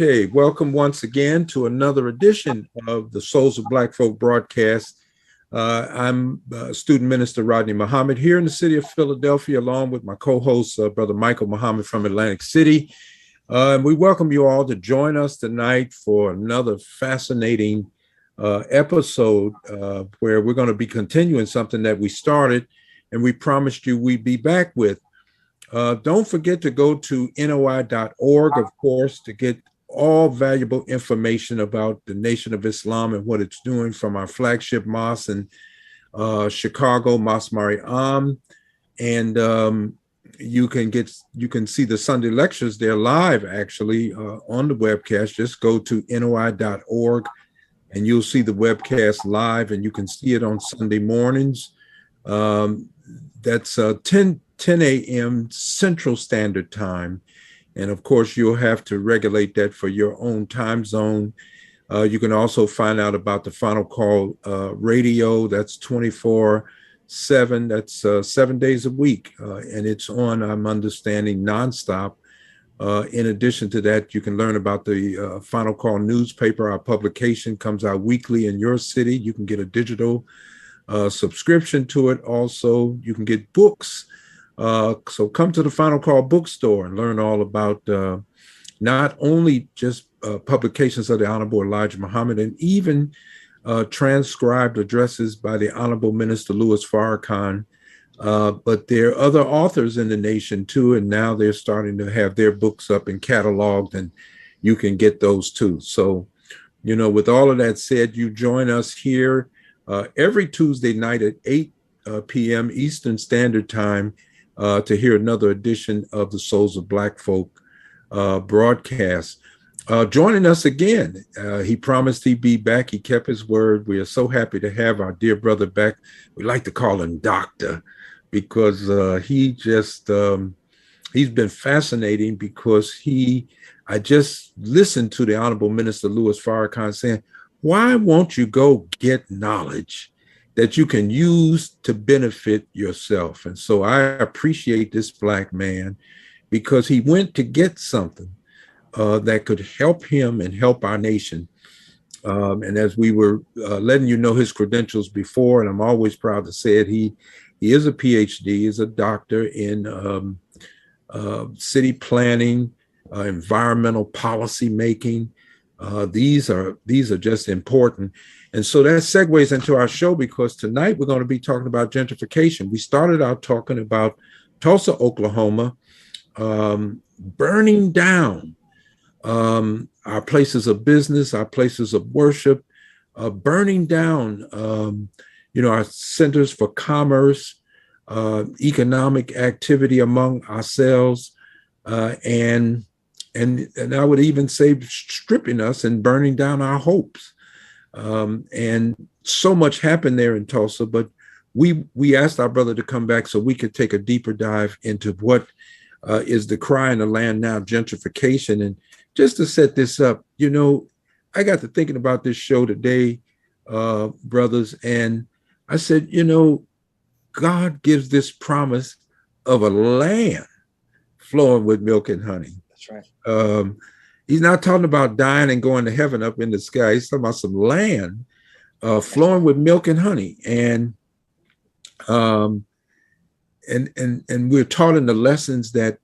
Okay, welcome once again to another edition of the Souls of Black Folk broadcast. I'm student minister Rodney Muhammad here in the city of Philadelphia, along with my co-host, Brother Michael Muhammad from Atlantic City. And we welcome you all to join us tonight for another fascinating episode where we're going to be continuing something that we started and we promised you we'd be back with. Don't forget to go to noi.org, of course, to get all valuable information about the Nation of Islam and what it's doing from our flagship mosque in Chicago, Mosque Mariam. And you can see the Sunday lectures there live, actually, on the webcast. Just go to noi.org and you'll see the webcast live, and you can see it on Sunday mornings. That's 10 a.m. Central Standard Time. And of course, you'll have to regulate that for your own time zone. You can also find out about the Final Call radio. That's 24/7. That's 7 days a week. And it's on, I'm understanding, nonstop. In addition to that, you can learn about the Final Call newspaper. Our publication comes out weekly in your city. You can get a digital subscription to it. Also, you can get books. So come to the Final Call bookstore and learn all about not only just publications of the Honorable Elijah Muhammad, and even transcribed addresses by the Honorable Minister Louis Farrakhan, but there are other authors in the nation too, and now they're starting to have their books up and cataloged, and you can get those too. So, with all of that said, you join us here every Tuesday night at 8 p.m. Eastern Standard Time to hear another edition of the Souls of Black Folk broadcast. Joining us again, he promised he'd be back. He kept his word. We are so happy to have our dear brother back. We like to call him Doctor because he's been fascinating because I just listened to the Honorable Minister Louis Farrakhan saying, why won't you go get knowledge that you can use to benefit yourself? And so I appreciate this Black man because he went to get something that could help him and help our nation. And as we were letting you know his credentials before, and I'm always proud to say it, he is a PhD, he's a doctor in city planning, environmental policy making. These are just important. And so that segues into our show because tonight we're going to be talking about gentrification. We started out talking about Tulsa, Oklahoma, burning down our places of business, our places of worship, burning down, our centers for commerce, economic activity among ourselves, and I would even say stripping us and burning down our hopes. And so much happened there in Tulsa, but we asked our brother to come back so we could take a deeper dive into what is the cry in the land now, gentrification. And just to set this up, I got to thinking about this show today, brothers, and I said, God gives this promise of a land flowing with milk and honey. That's right. He's not talking about dying and going to heaven up in the sky. He's talking about some land flowing with milk and honey. And we're taught in the lessons that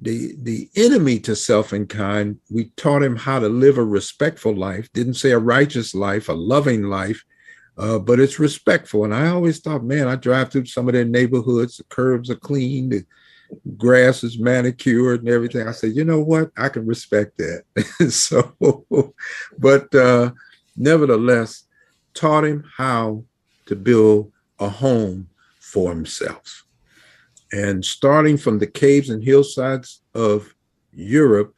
the enemy to self and kind, we taught him how to live a respectful life. Didn't say a righteous life, a loving life, but it's respectful. And I always thought, man, I drive through some of their neighborhoods, the curbs are clean, the grass is manicured and everything. I said, you know what? I can respect that. But nevertheless, taught him how to build a home for himself. And starting from the caves and hillsides of Europe,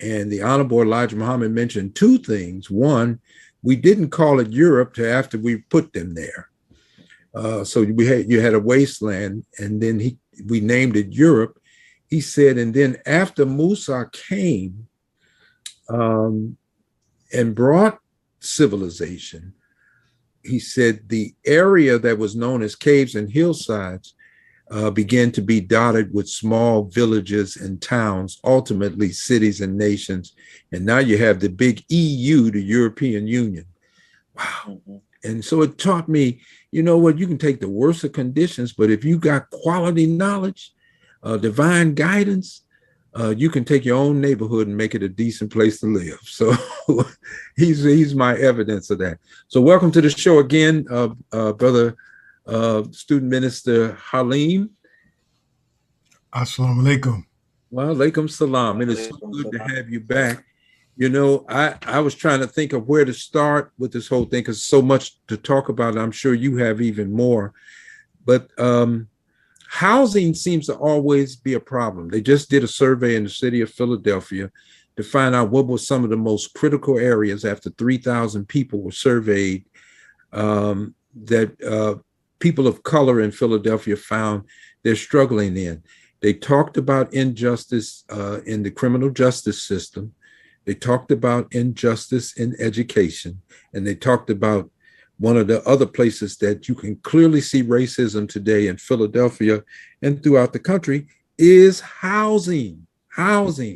and the Honorable Elijah Muhammad mentioned two things. One, we didn't call it Europe till after we put them there. So you had a wasteland, and then we named it Europe. He said, and then after Musa came and brought civilization, he said the area that was known as caves and hillsides began to be dotted with small villages and towns, ultimately cities and nations. And now you have the big EU, the European Union. Wow. And so it taught me, you know what, you can take the worst of conditions, but if you got quality knowledge, divine guidance, you can take your own neighborhood and make it a decent place to live. So he's my evidence of that. So welcome to the show again, brother student minister Haleem. Assalamu alaikum. Well, alaikum salam. It is so good to have you back. You know, I was trying to think of where to start with this whole thing because so much to talk about. I'm sure you have even more. But housing seems to always be a problem. They just did a survey in the city of Philadelphia to find out what were some of the most critical areas after 3,000 people were surveyed that people of color in Philadelphia found they're struggling in. They talked about injustice in the criminal justice system. They talked about injustice in education. And they talked about one of the other places that you can clearly see racism today in Philadelphia and throughout the country is housing,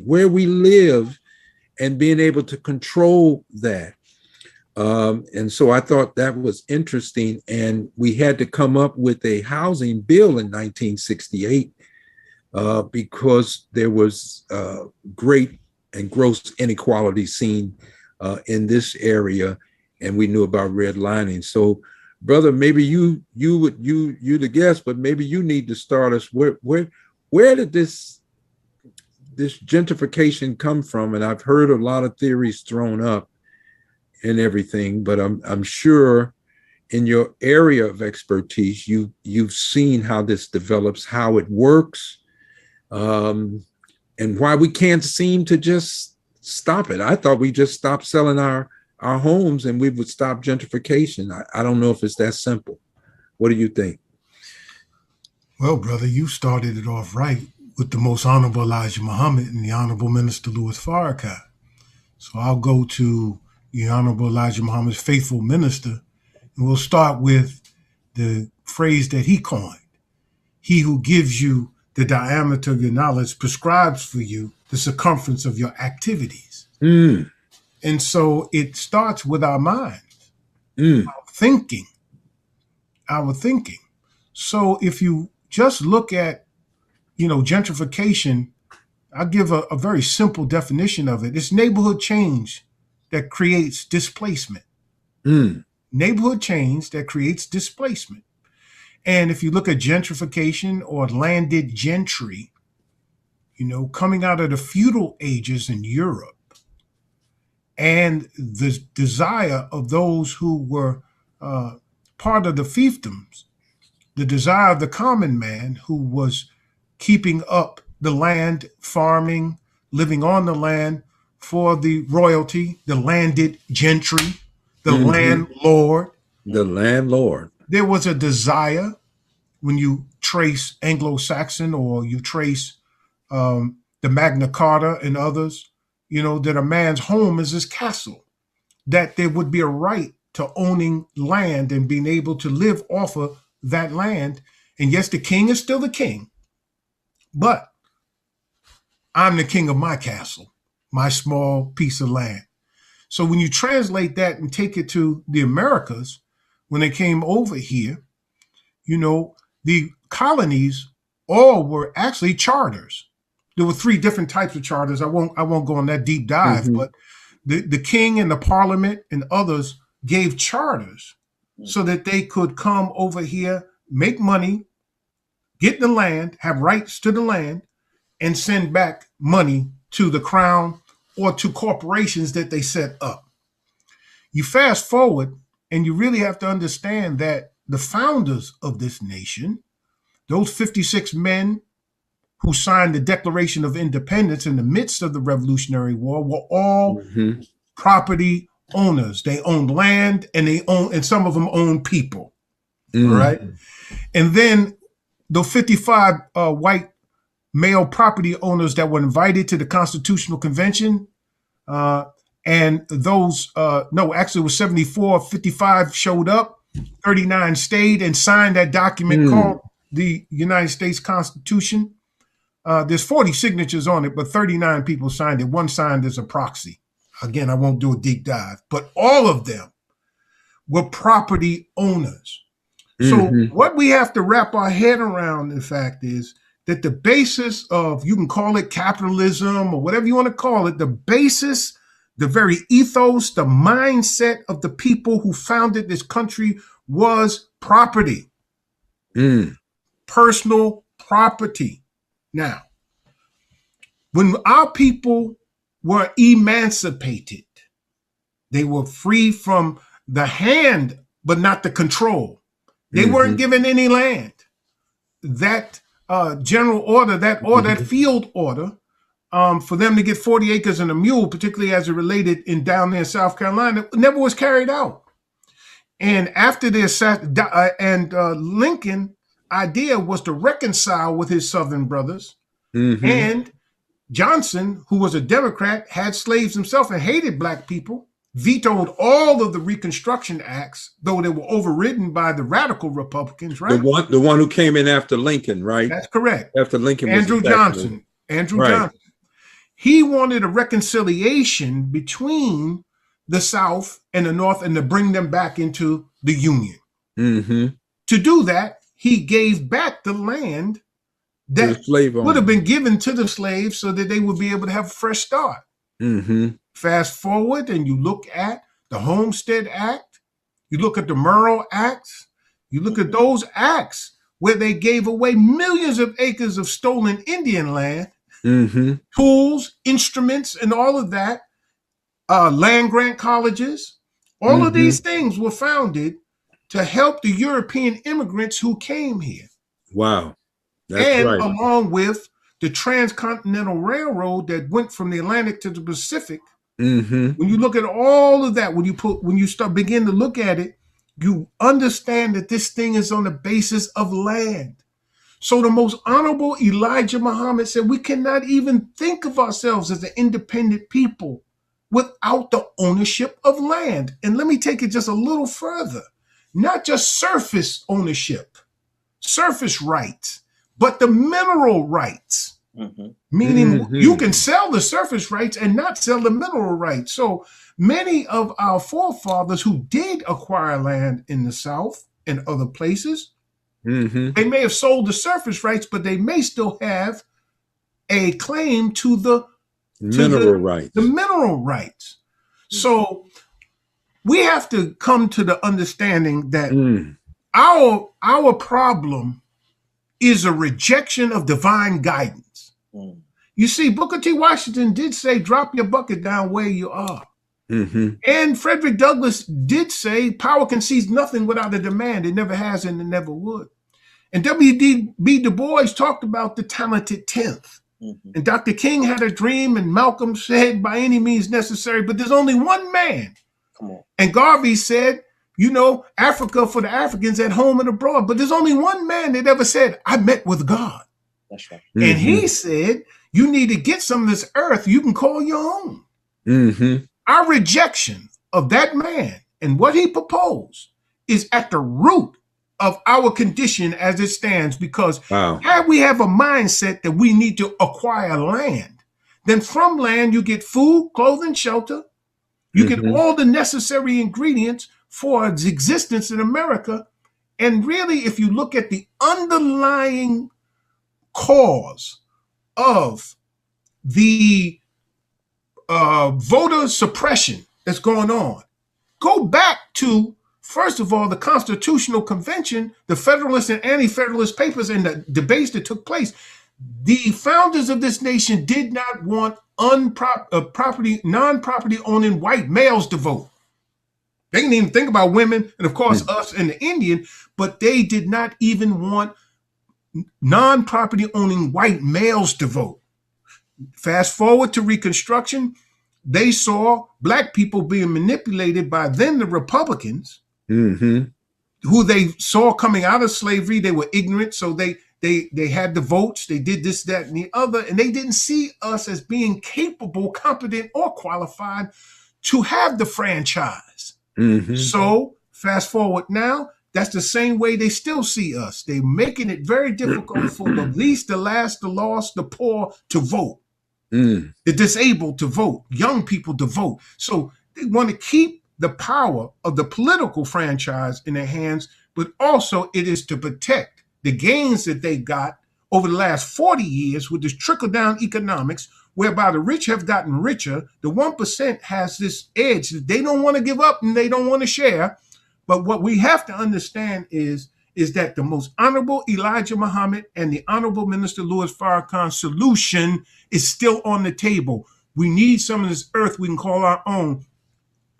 where we live and being able to control that. And so I thought that was interesting. And we had to come up with a housing bill in 1968 because there was great and gross inequality seen in this area, and we knew about redlining. So, brother, maybe you the guest, but maybe you need to start us. Where did this gentrification come from? And I've heard a lot of theories thrown up and everything, but I'm sure in your area of expertise, you've seen how this develops, how it works, and why we can't seem to just stop it. I thought we just stopped selling our homes and we would stop gentrification. I don't know if it's that simple. What do you think? Well, brother, you started it off right with the most honorable Elijah Muhammad and the honorable Minister Louis Farrakhan. So I'll go to the honorable Elijah Muhammad's faithful minister, and we'll start with the phrase that he coined. He who gives you the diameter of your knowledge prescribes for you the circumference of your activities. And so it starts with our minds, our thinking. So if you just look at, gentrification, I'll give a very simple definition of it. It's neighborhood change that creates displacement. Neighborhood change that creates displacement. And if you look at gentrification or landed gentry, coming out of the feudal ages in Europe, and the desire of those who were part of the fiefdoms, the desire of the common man who was keeping up the land, farming, living on the land for the royalty, the landed gentry, the landlord. The landlord. There was a desire when you trace Anglo-Saxon or you trace the Magna Carta and others, that a man's home is his castle, that there would be a right to owning land and being able to live off of that land. And yes, the king is still the king, but I'm the king of my castle, my small piece of land. So when you translate that and take it to the Americas, when they came over here, the colonies all were actually charters. There were three different types of charters. I won't go on that deep dive, but the king and the parliament and others gave charters so that they could come over here, make money, get the land, have rights to the land, and send back money to the crown or to corporations that they set up. You fast forward, and you really have to understand that the founders of this nation, those 56 men who signed the Declaration of Independence in the midst of the Revolutionary War, were all property owners. They owned land, and some of them owned people. All right. And then the 55 white male property owners that were invited to the Constitutional Convention, and those, actually it was 74, 55 showed up, 39 stayed and signed that document called the United States Constitution. There's 40 signatures on it, but 39 people signed it. One signed as a proxy. Again, I won't do a deep dive, but all of them were property owners. So what we have to wrap our head around, in fact, is that the basis of, you can call it capitalism or whatever you want to call it, the basis, the very ethos, the mindset of the people who founded this country was property, personal property. Now, when our people were emancipated, they were free from the hand, but not the control. They weren't given any land. That general order, that field order, for them to get 40 acres and a mule, particularly as it related down there in South Carolina, never was carried out. And after this, Lincoln idea was to reconcile with his Southern brothers. And Johnson, who was a Democrat, had slaves himself and hated black people, vetoed all of the Reconstruction Acts, though they were overridden by the radical Republicans, right? The one who came in after Lincoln, right? That's correct. After Lincoln was Andrew Johnson. He wanted a reconciliation between the South and the North and to bring them back into the Union. To do that, he gave back the land that would have been given to the slaves so that they would be able to have a fresh start. Fast forward and you look at the Homestead Act, you look at the Monroe Acts, you look at those acts where they gave away millions of acres of stolen Indian land, tools, instruments, and all of that, land grant colleges. All of these things were founded to help the European immigrants who came here. Wow. That's right. Along with the transcontinental railroad that went from the Atlantic to the Pacific. When you look at all of that, when you begin to look at it, you understand that this thing is on the basis of land. So the most honorable Elijah Muhammad said, we cannot even think of ourselves as an independent people without the ownership of land. And let me take it just a little further. Not just surface ownership, surface rights, but the mineral rights. Meaning you can sell the surface rights and not sell the mineral rights. So many of our forefathers who did acquire land in the South and other places, they may have sold the surface rights, but they may still have a claim to the mineral rights. So we have to come to the understanding that our problem is a rejection of divine guidance. You see, Booker T. Washington did say, drop your bucket down where you are. And Frederick Douglass did say, power concedes nothing without a demand. It never has and it never would. And W.B. Du Bois talked about the talented 10th. And Dr. King had a dream, and Malcolm said, by any means necessary, but there's only one man. And Garvey said, you know, Africa for the Africans at home and abroad. But there's only one man that ever said, I met with God. That's right. And he said, you need to get some of this earth you can call your own. Our rejection of that man and what he proposed is at the root of our condition as it stands, because had we have a mindset that we need to acquire land, then from land you get food, clothing, shelter. You get all the necessary ingredients for its existence in America. And really, if you look at the underlying cause of the voter suppression that's going on, go back to, first of all, the Constitutional Convention, the Federalist and Anti-Federalist Papers, and the debates that took place. The founders of this nation did not want non-property owning white males to vote. They didn't even think about women and, of course, us and the Indian, but they did not even want non-property owning white males to vote. Fast forward to Reconstruction, they saw black people being manipulated by then the Republicans, who they saw coming out of slavery. They were ignorant, so they had the votes, they did this, that, and the other, and they didn't see us as being capable, competent, or qualified to have the franchise. So fast forward now, That's the same way they still see us. They're making it very difficult for the least, the last, the lost, the poor to vote, Mm. the disabled to vote, young people to vote. So they want to keep the power of the political franchise in their hands, but also it is to protect the gains that they got over the last 40 years with this trickle down economics, whereby the rich have gotten richer. The 1% has this edge that they don't want to give up and they don't want to share. But what we have to understand is that the most honorable Elijah Muhammad and the honorable Minister Louis Farrakhan's solution is still on the table. We need some of this earth we can call our own.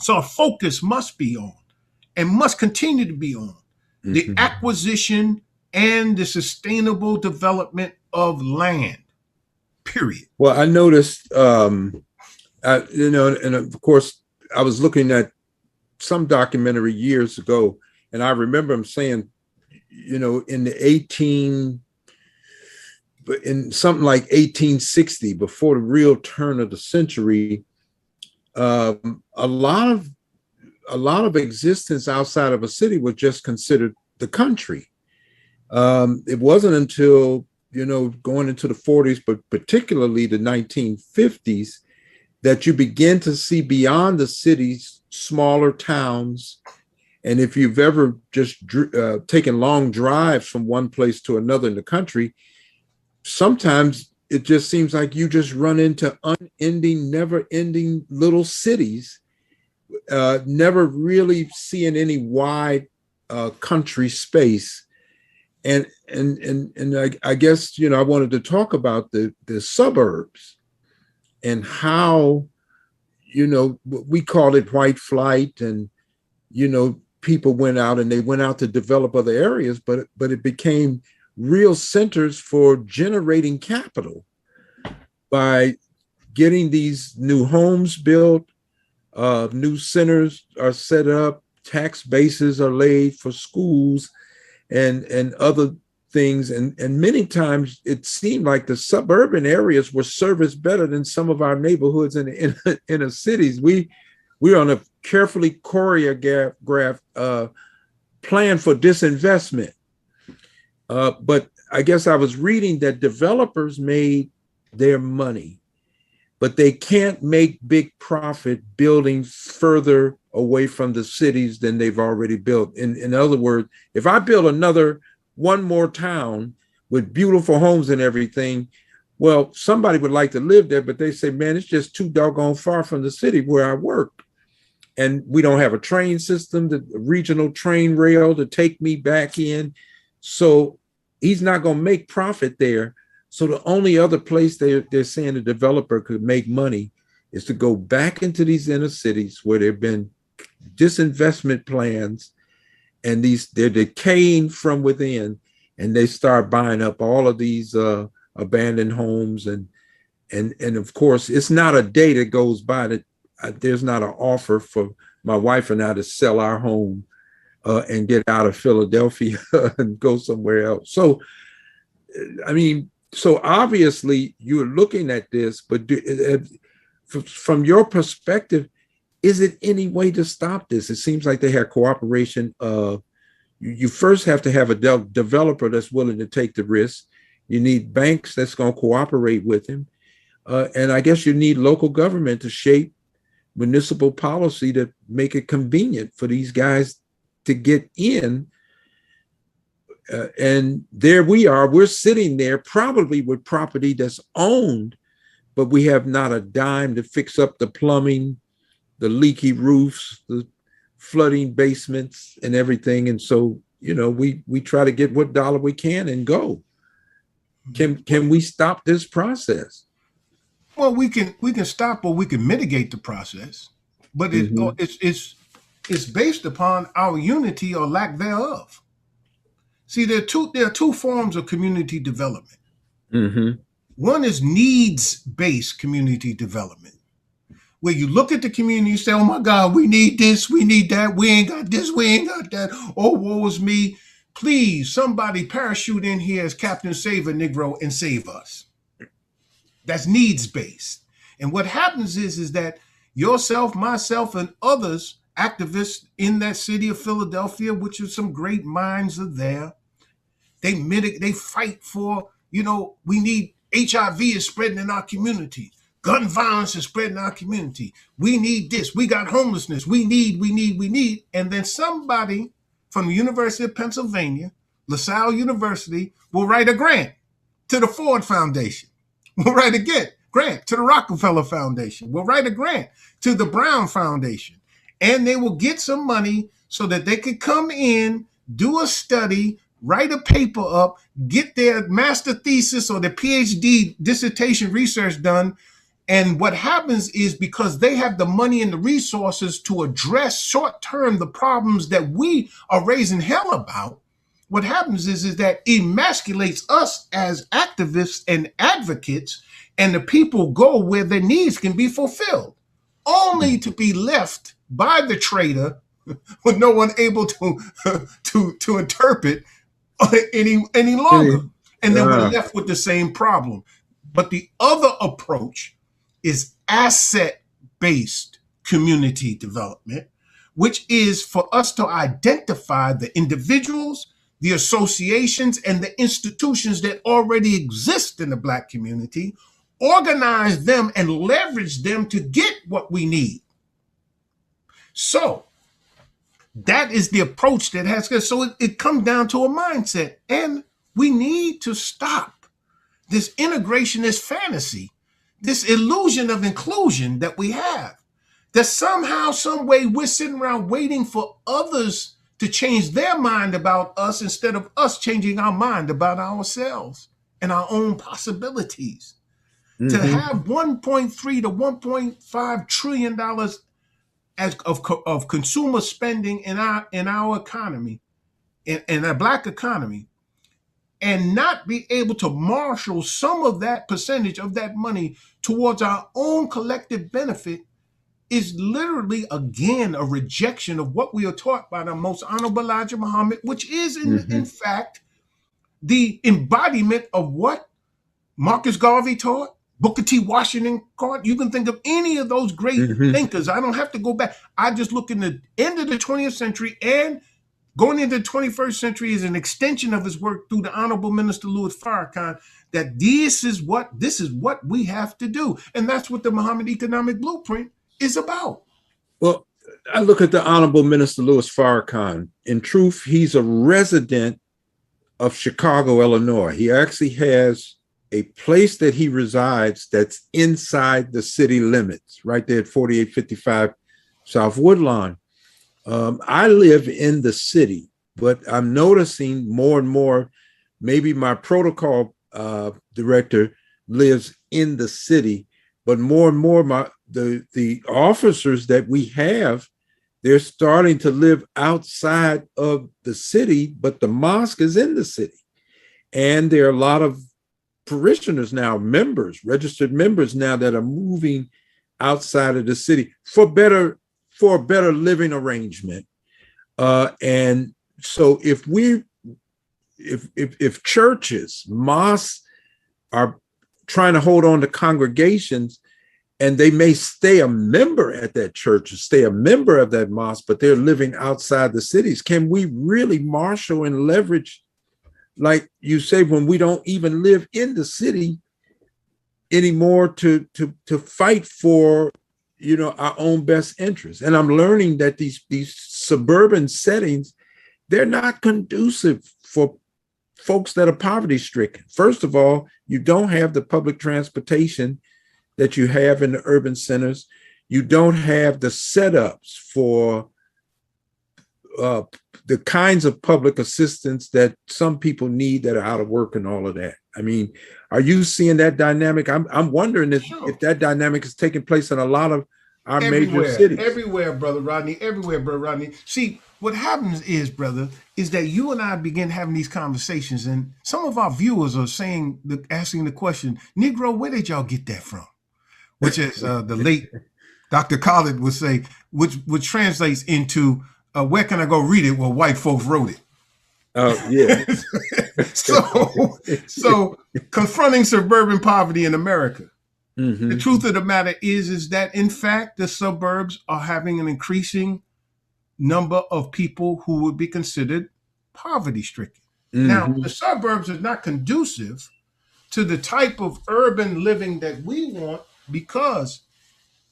So our focus must be on, and must continue to be on, the acquisition and the sustainable development of land, period. Well, I noticed, and of course, I was looking at some documentary years ago, and I remember him saying, in something like 1860, before the real turn of the century, a lot of existence outside of a city was just considered the country. It wasn't until going into the 40s, but particularly the 1950s, that you begin to see beyond the cities, smaller towns. And if you've ever just taken long drives from one place to another in the country, sometimes it just seems like you just run into unending, never-ending little cities, never really seeing any wide country space. And I guess I wanted to talk about the suburbs and how we called it white flight, and people went out to develop other areas, but it became real centers for generating capital by getting these new homes built, new centers are set up, tax bases are laid for schools and other things. And many times it seemed like the suburban areas were serviced better than some of our neighborhoods in the inner cities. We're on a carefully choreographed plan for disinvestment. But I guess I was reading that developers made their money, but they can't make big profit building further away from the cities than they've already built. In other words, if I build one more town with beautiful homes and everything, well, somebody would like to live there, but they say, man, it's just too doggone far from the city where I work. And we don't have a train system, the regional train rail to take me back in. So he's not going to make profit there. So the only other place they're saying the developer could make money is to go back into these inner cities where there have been disinvestment plans, and they're decaying from within, and they start buying up all of these abandoned homes. And of course, it's not a day that goes by that there's not an offer for my wife and I to sell our home and get out of Philadelphia and go somewhere else. So, so obviously you're looking at this, but from your perspective, is it any way to stop this? It seems like they have cooperation. You first have to have a developer that's willing to take the risk. You need banks that's going to cooperate with him. And I guess you need local government to shape municipal policy to make it convenient for these guys to get in. And there we are, we're sitting there probably with property that's owned, but we have not a dime to fix up the plumbing, the leaky roofs, the flooding basements and everything. And so, we try to get what dollar we can and go. Can we stop this process? Well, we can stop, or we can mitigate the process, but it's based upon our unity or lack thereof. See, there are two forms of community development. Mm-hmm. One is needs-based community development, where you look at the community, you say, oh my God, we need this, we need that, we ain't got this, we ain't got that, oh, woe is me. Please, somebody parachute in here as Captain Save a Negro and save us. That's needs-based. And what happens is that yourself, myself, and others activists in that city of Philadelphia, which are some great minds are there. They fight for, we need HIV is spreading in our community. Gun violence is spreading in our community. We need this. We got homelessness. We need. And then somebody from the University of Pennsylvania, LaSalle University, will write a grant to the Ford Foundation. We'll write a grant to the Rockefeller Foundation. We'll write a grant to the Brown Foundation. And they will get some money so that they could come in, do a study, write a paper up, get their master thesis or their PhD dissertation research done. And what happens is, because they have the money and the resources to address short-term the problems that we are raising hell about, what happens is that emasculates us as activists and advocates, and the people go where their needs can be fulfilled, only to be left by the trader with no one able to interpret any longer. And then we're left with the same problem. But the other approach is asset-based community development, which is for us to identify the individuals, the associations, and the institutions that already exist in the Black community, organize them and leverage them to get what we need. So that is the approach that has to, so it comes down to a mindset. And we need to stop this integrationist fantasy, this illusion of inclusion that we have, that somehow, some way we're sitting around waiting for others to change their mind about us instead of us changing our mind about ourselves and our own possibilities. Mm-hmm. To have $1.3 to $1.5 trillion of consumer spending in our economy, in a Black economy, and not be able to marshal some of that percentage of that money towards our own collective benefit is literally, again, a rejection of what we are taught by the Most Honorable Elijah Muhammad, which is, in fact, the embodiment of what Marcus Garvey taught, Booker T. Washington taught. You can think of any of those great thinkers. I don't have to go back. I just look in the end of the 20th century, and going into the 21st century is an extension of his work through the Honorable Minister Louis Farrakhan, that this is what we have to do. And that's what the Muhammad Economic Blueprint is about. Well, I look at the Honorable Minister Louis Farrakhan. In truth, he's a resident of Chicago, Illinois. He actually has a place that he resides that's inside the city limits, right there at 4855 South Woodlawn. I live in the city, but I'm noticing more and more, maybe my protocol director lives in the city, but more and more the officers that we have, they're starting to live outside of the city, but the mosque is in the city. And there are a lot of parishioners now, registered members now, that are moving outside of the city for a better living arrangement. And so if churches, mosques are trying to hold on to congregations, and they may stay a member at that church or stay a member of that mosque, but they're living outside the cities, can we really marshal and leverage, like you say, when we don't even live in the city anymore, to fight for our own best interests? And I'm learning that these suburban settings, they're not conducive for folks that are poverty stricken. First of all, you don't have the public transportation that you have in the urban centers. You don't have the setups for the kinds of public assistance that some people need that are out of work and all of that. I mean, are you seeing that dynamic? I'm wondering if that dynamic is taking place in a lot of our major cities. Everywhere, Brother Rodney. See, what happens is, brother, is that you and I begin having these conversations, and some of our viewers are asking the question, Negro, where did y'all get that from? Which is the late Dr. Khalid would say, which translates into, where can I go read it? Well, white folks wrote it. Oh, yeah. So confronting suburban poverty in America. The truth of the matter is that, in fact, the suburbs are having an increasing number of people who would be considered poverty stricken. Now, Hmm. the suburbs are not conducive to the type of urban living that we want because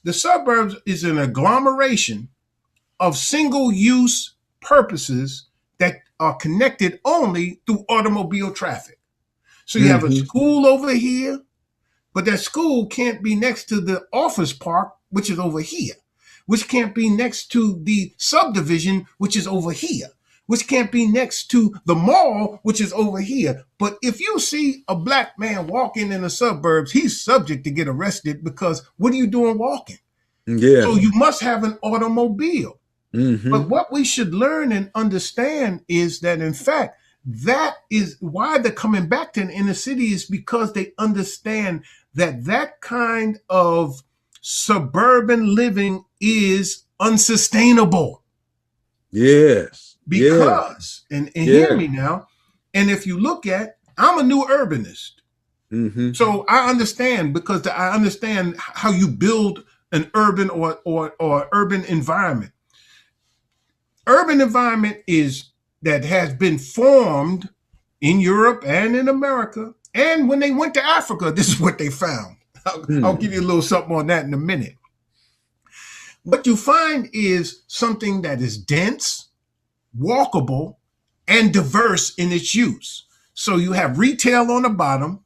the suburbs is an agglomeration of single use purposes that are connected only through automobile traffic. So you have a Hmm. school over here, but that school can't be next to the office park, which is over here, which can't be next to the subdivision, which is over here, which can't be next to the mall, which is over here. But if you see a black man walking in the suburbs, he's subject to get arrested because what are you doing walking? So Yes. you must have an automobile. Hmm. But what we should learn and understand is that, in fact, that is why they're coming back to the inner city is because they understand that that kind of suburban living is unsustainable. Yes. Yeah. Because, and hear Yeah. me now, and if you look at, I'm a new urbanist. Hmm. So I understand because I understand how you build an urban or urban environment. Urban environment is that has been formed in Europe and in America. And when they went to Africa, this is what they found. I'll give you a little something on that in a minute. What you find is something that is dense, walkable, and diverse in its use. So you have retail on the bottom,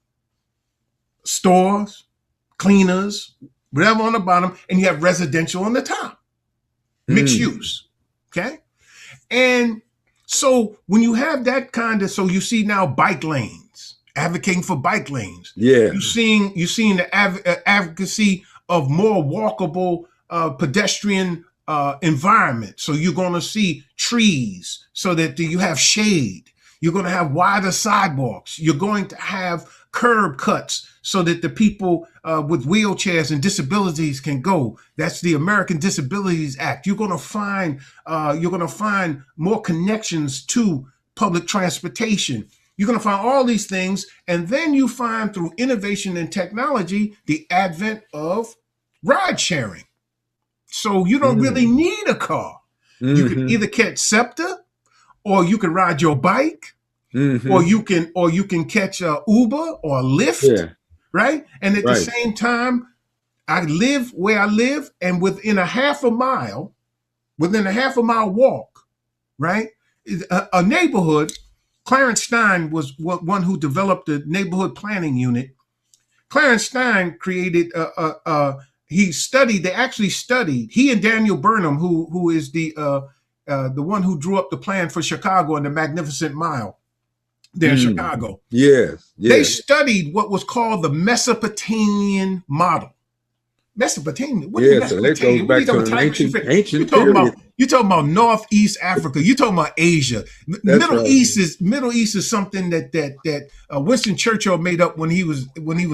stores, cleaners, whatever on the bottom, and you have residential on the top, mixed Mm. use. Okay. And so when you have that kind of, so you see now bike lanes, advocating for bike lanes. Yeah. You seeing the advocacy of more walkable pedestrian environment. So you're going to see trees so that you have shade. You're going to have wider sidewalks. You're going to have curb cuts so that the people with wheelchairs and disabilities can go. That's the American Disabilities Act. You're going to find more connections to public transportation. You're going to find all these things, and then you find through innovation and technology the advent of ride sharing. So you don't really Mm. need a car. You can Hmm. either catch SEPTA, or you can ride your bike, or Hmm. you can catch a Uber or a Lyft, Yeah. right? And at the Right. same time, I live where I live, and within a half a mile walk, right, a neighborhood. Clarence Stein was one who developed the neighborhood planning unit. Clarence Stein created he studied. They actually studied. He and Daniel Burnham, who is the one who drew up the plan for Chicago and the Magnificent Mile there in Mm. Chicago. Yes. They Yes. studied what was called the Mesopotamian model. Mesopotamia. What do you mean Yeah. So that goes Mesopotamia? What are you back talking to about? an Time machine? You ancient talking about period. you talking about Northeast Africa? You talking about Asia? That's right. Middle East is something that Winston Churchill made up when he was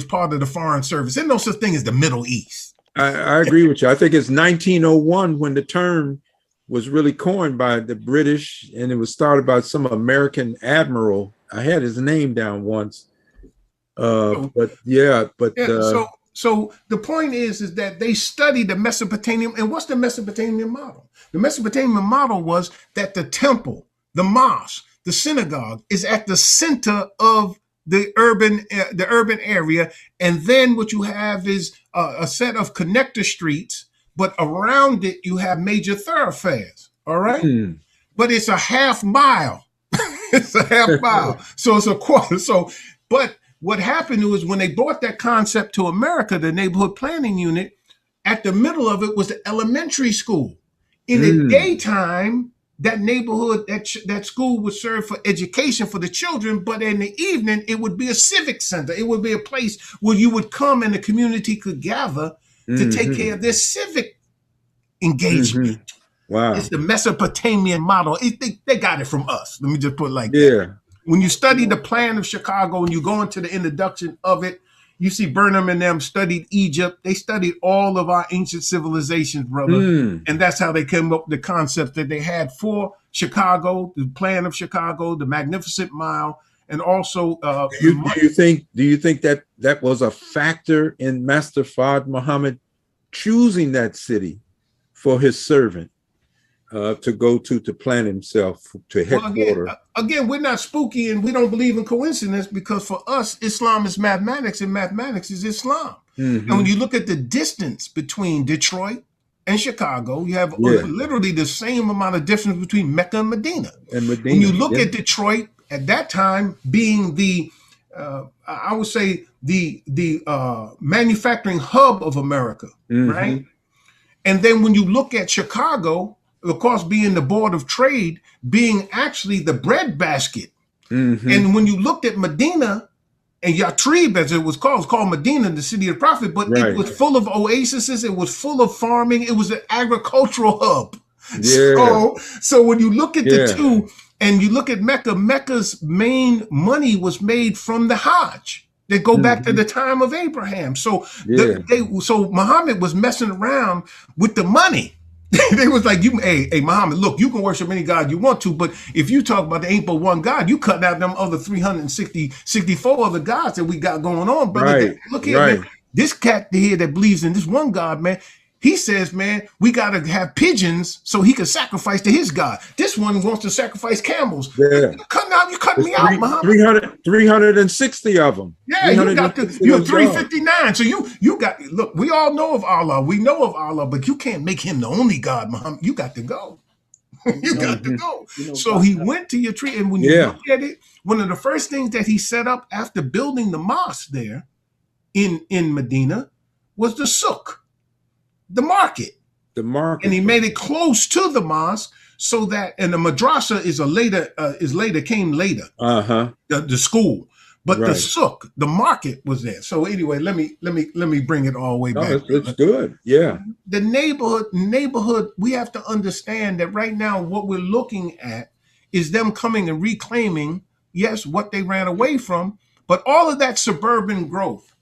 part of the Foreign Service. There's no such thing as the Middle East. I agree with you. I think it's 1901 when the term was really coined by the British, and it was started by some American admiral. I had his name down once. So, But yeah, but yeah. So the point is that they studied the Mesopotamian. And what's the Mesopotamian model? The Mesopotamian model was that the temple, the mosque, the synagogue is at the center of the urban area, and then what you have is a set of connector streets, but around it you have major thoroughfares. All right, mm, but it's a half mile. It's a half mile. So it's a quarter. So, but what happened was when they brought that concept to America, the neighborhood planning unit, at the middle of it was the elementary school. In the mm, daytime, that neighborhood, that school would serve for education for the children, but in the evening, it would be a civic center. It would be a place where you would come and the community could gather to take care hmm, of their civic hmm. engagement. It's Wow. the Mesopotamian model. They got it from us. Let me just put it like that. Yeah. When you study the plan of Chicago and you go into the introduction of it, you see Burnham and them studied Egypt. They studied all of our ancient civilizations, brother. Mm. And that's how they came up with the concept that they had for Chicago, the plan of Chicago, the Magnificent Mile, and also Do you think that was a factor in Master Fard Muhammad choosing that city for his servant? to go to plant himself to headquarter. Well, again, we're not spooky and we don't believe in coincidence, because for us, Islam is mathematics and mathematics is Islam. Mm-hmm. And when you look at the distance between Detroit and Chicago, you have literally the same amount of distance between Mecca and Medina. When you look at Detroit at that time being the, I would say the manufacturing hub of America, right? And then when you look at Chicago, of course, being the Board of Trade, being actually the breadbasket. And when you looked at Medina and Yatrib, as it was called Medina, the city of the prophet, but it was full of oases, it was full of farming, it was an agricultural hub. So when you look at the two, and you look at Mecca, Mecca's main money was made from the Hajj. They go back to the time of Abraham. So so Muhammad was messing around with the money. They was like, hey, Muhammad, look, you can worship any God you want to, but if you talk about there ain't but one God, you cutting out them other 364 other gods that we got going on, brother. Look here, man, this cat here that believes in this one God, man, he says, man, we got to have pigeons so he can sacrifice to his God. This one wants to sacrifice camels. You cutting me out, Muhammad. 360 of them. Yeah, you're 359. So you got, look, we all know of Allah. We know of Allah, but you can't make him the only God, Muhammad. You got to go. You got to go. So he went to your tree. And when you look at it, one of the first things that he set up after building the mosque there in Medina was the souk. The market. And he made it close to the mosque so that, and the madrasa came later. The school. But the souk, the market was there. So anyway, let me bring it all the way back. It's good. Yeah. The neighborhood, we have to understand that right now what we're looking at is them coming and reclaiming, yes, what they ran away from, but all of that suburban growth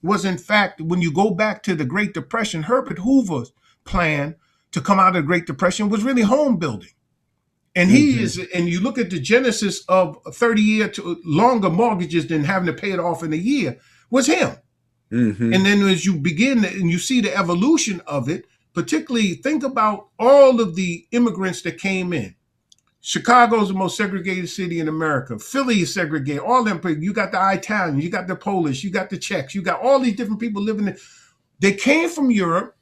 was, in fact, when you go back to the Great Depression, Herbert Hoover's plan to come out of the Great Depression was really home building. And and you look at the genesis of 30-year to longer mortgages than having to pay it off in a year was him. And then as you begin and you see the evolution of it, particularly think about all of the immigrants that came in. Chicago's the most segregated city in America. Philly is segregated. All them people. You got the Italians, you got the Polish, you got the Czechs, you got all these different people living there. They came from Europe.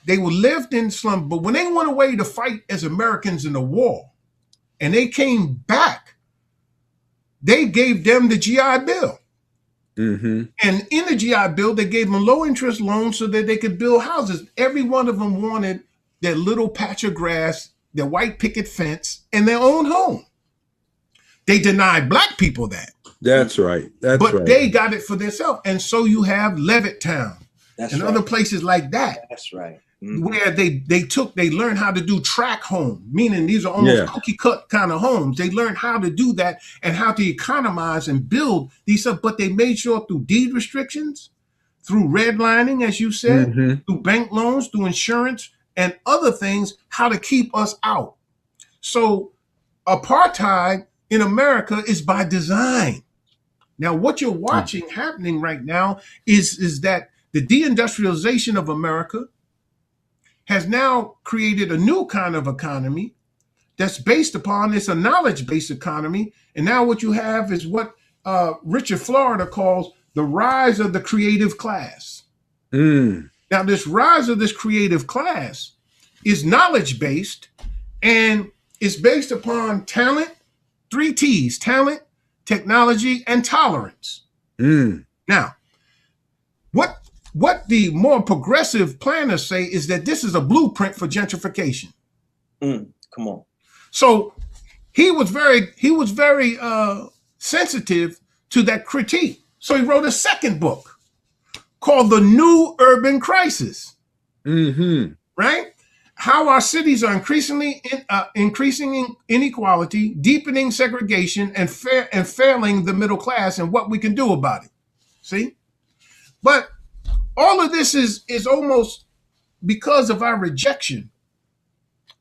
They were lived in slums, but when they went away to fight as Americans in the war, and they came back, they gave them the GI Bill. And in the GI Bill, they gave them low interest loans so that they could build houses. Every one of them wanted their little patch of grass, their white picket fence, and their own home. They denied black people that. That's right. But they got it for themselves. And so you have Levittown and other places like that. That's right. Where they learned how to do tract home, meaning these are almost cookie cut kind of homes. They learned how to do that and how to economize and build these stuff, but they made sure through deed restrictions, through redlining, as you said, through bank loans, through insurance, and other things, how to keep us out. So apartheid in America is by design. Now, what you're watching happening right now is that the deindustrialization of America has now created a new kind of economy that's based upon, it's a knowledge-based economy. And now what you have is what Richard Florida calls the rise of the creative class. Now, this rise of this creative class is knowledge-based, and it's based upon talent, 3 T's, talent, technology, and tolerance. Now, what the more progressive planners say is that this is a blueprint for gentrification. Come on. So he was very sensitive to that critique. So he wrote a second book called The New Urban Crisis. Right? How our cities are increasing inequality, deepening segregation, and failing the middle class, and what we can do about it. See? But all of this is almost because of our rejection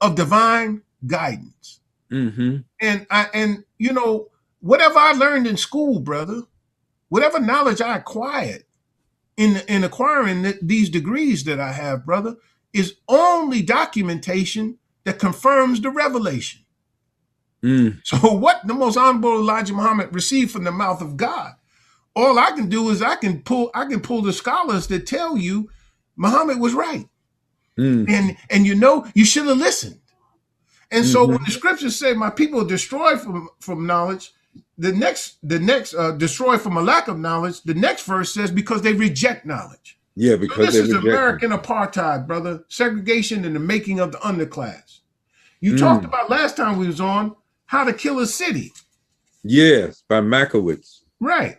of divine guidance. And you know, whatever I learned in school, brother, whatever knowledge I acquired in acquiring these degrees that I have, brother, is only documentation that confirms the revelation. Mm. So what the most honorable Elijah Muhammad received from the mouth of God, all I can do is I can pull the scholars that tell you Muhammad was right. Mm. And you should have listened. And so when Mhm. the scriptures say my people are destroyed from knowledge, the next destroyed from a lack of knowledge, the next verse says because they reject knowledge. Yeah, So because this they is reject American apartheid, brother. Segregation and the making of the underclass. You it. talked about last time we was on how to kill a city. Yes, by Makowitz. Right.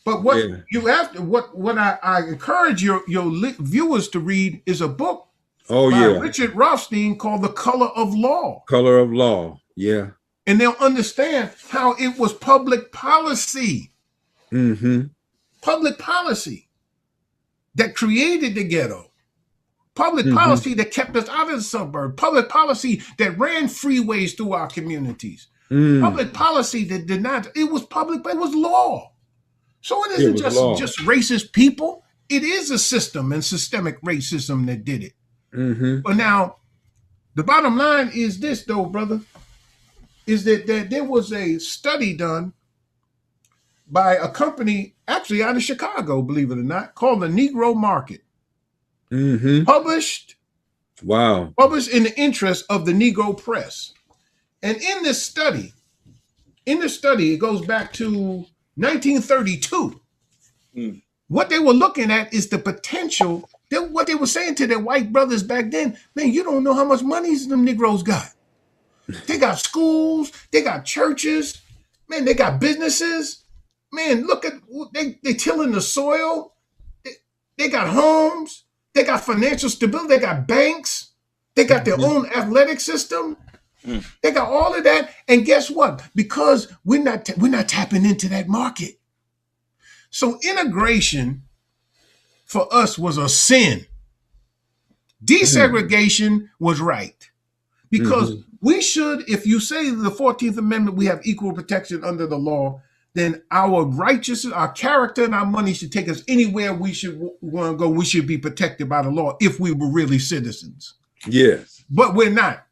But what Yeah. you have to what I encourage your viewers to read is a book Oh, by yeah. Richard Rothstein called The Color of Law. Color of Law. Yeah. And they'll understand how it was public policy. Mm-hmm. Public policy that created the ghetto. Public Mm-hmm. policy that kept us out of the suburb. Public policy that ran freeways through our communities. Public policy that did not, it was public, but it was law. So it isn't just racist people. It is a system and systemic racism that did it. Mm-hmm. But now, the bottom line is this, though, brother, is that there was a study done by a company, actually out of Chicago, believe it or not, called the Negro Market. Mm-hmm. Published Wow. in the interest of the Negro press. And in this study, it goes back to 1932. What they were looking at is the potential. What they were saying to their white brothers back then, man, you don't know how much money them Negroes got. They got schools, they got churches, man, they got businesses. Man, look at, they tilling the soil. They got homes, they got financial stability, they got banks, they got their own athletic system. They got all of that. And guess what? Because we're not tapping into that market. So integration for us was a sin. Desegregation was right. Because we should, if you say the 14th Amendment, we have equal protection under the law, then our righteousness, our character, and our money should take us anywhere we should want to go. We should be protected by the law if we were really citizens. Yes. But we're not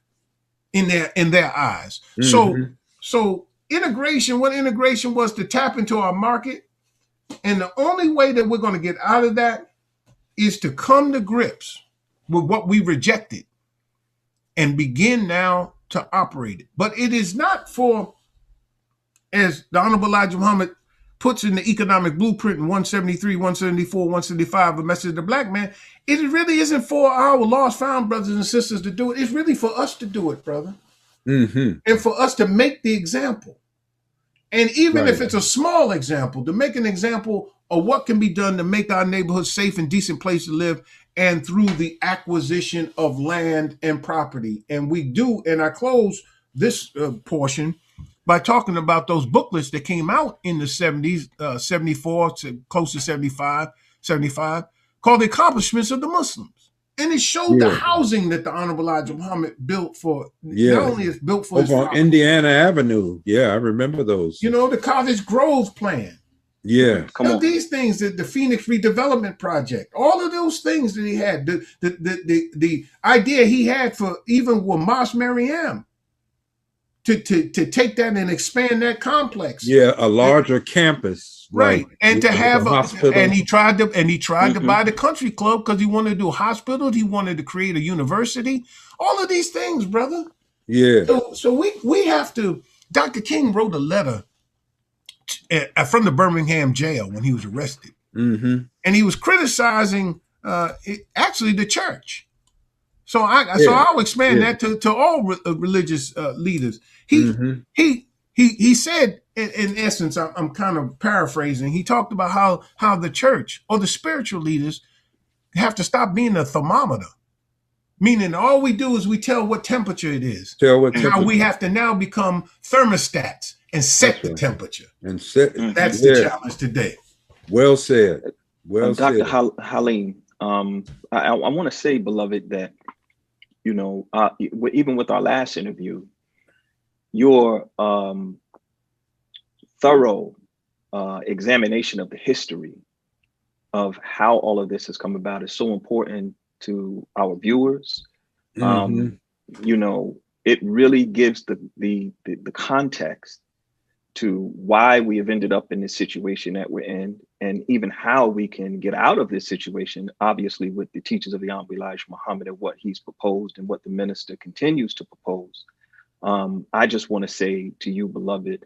in their eyes. So integration, what integration was to tap into our market. And the only way that we're going to get out of that is to come to grips with what we rejected and begin now to operate it. But it is not for, as the Honorable Elijah Muhammad puts in the economic blueprint in 173, 174, 175, a message of the black man, it really isn't for our lost found brothers and sisters to do it. It's really for us to do it, brother. And for us to make the example. And even if it's a small example, to make an example of what can be done to make our neighborhood safe and decent place to live, and through the acquisition of land and property. And we do, and I close this portion by talking about those booklets that came out in the 70s, 74 to close to 75, called The Accomplishments of the Muslims. And it showed the housing that the Honorable Elijah Muhammad built for, not only is built for his on Indiana Avenue. Yeah, I remember those. You know, the Cottage Grove plan. Yeah. These things, the Phoenix Redevelopment Project, all of those things that he had, the idea he had for even with Mosque Mariam to take that and expand that complex. Yeah, a larger campus. Right. And to have a hospital. And he tried to buy the country club because he wanted to do a hospital, he wanted to create a university, all of these things, brother. Yeah. So we have to, Dr. King wrote a letter from the Birmingham jail when he was arrested. And he was criticizing actually the church. So I'll expand that to all religious leaders. He said, in essence, I'm kind of paraphrasing, he talked about how the church or the spiritual leaders have to stop being a thermometer. Meaning all we do is we tell what temperature it is. How we have to now become thermostats and set the temperature. That's the challenge today. Well said. Well said. Dr. Haleem, I want to say, beloved, that, you know, even with our last interview, your thorough examination of the history of how all of this has come about is so important to our viewers. You you know, it really gives the context to why we have ended up in this situation that we're in, and even how we can get out of this situation, obviously with the teachings of the Honorable Elijah Muhammad and what he's proposed and what the minister continues to propose. I just want to say to you, beloved,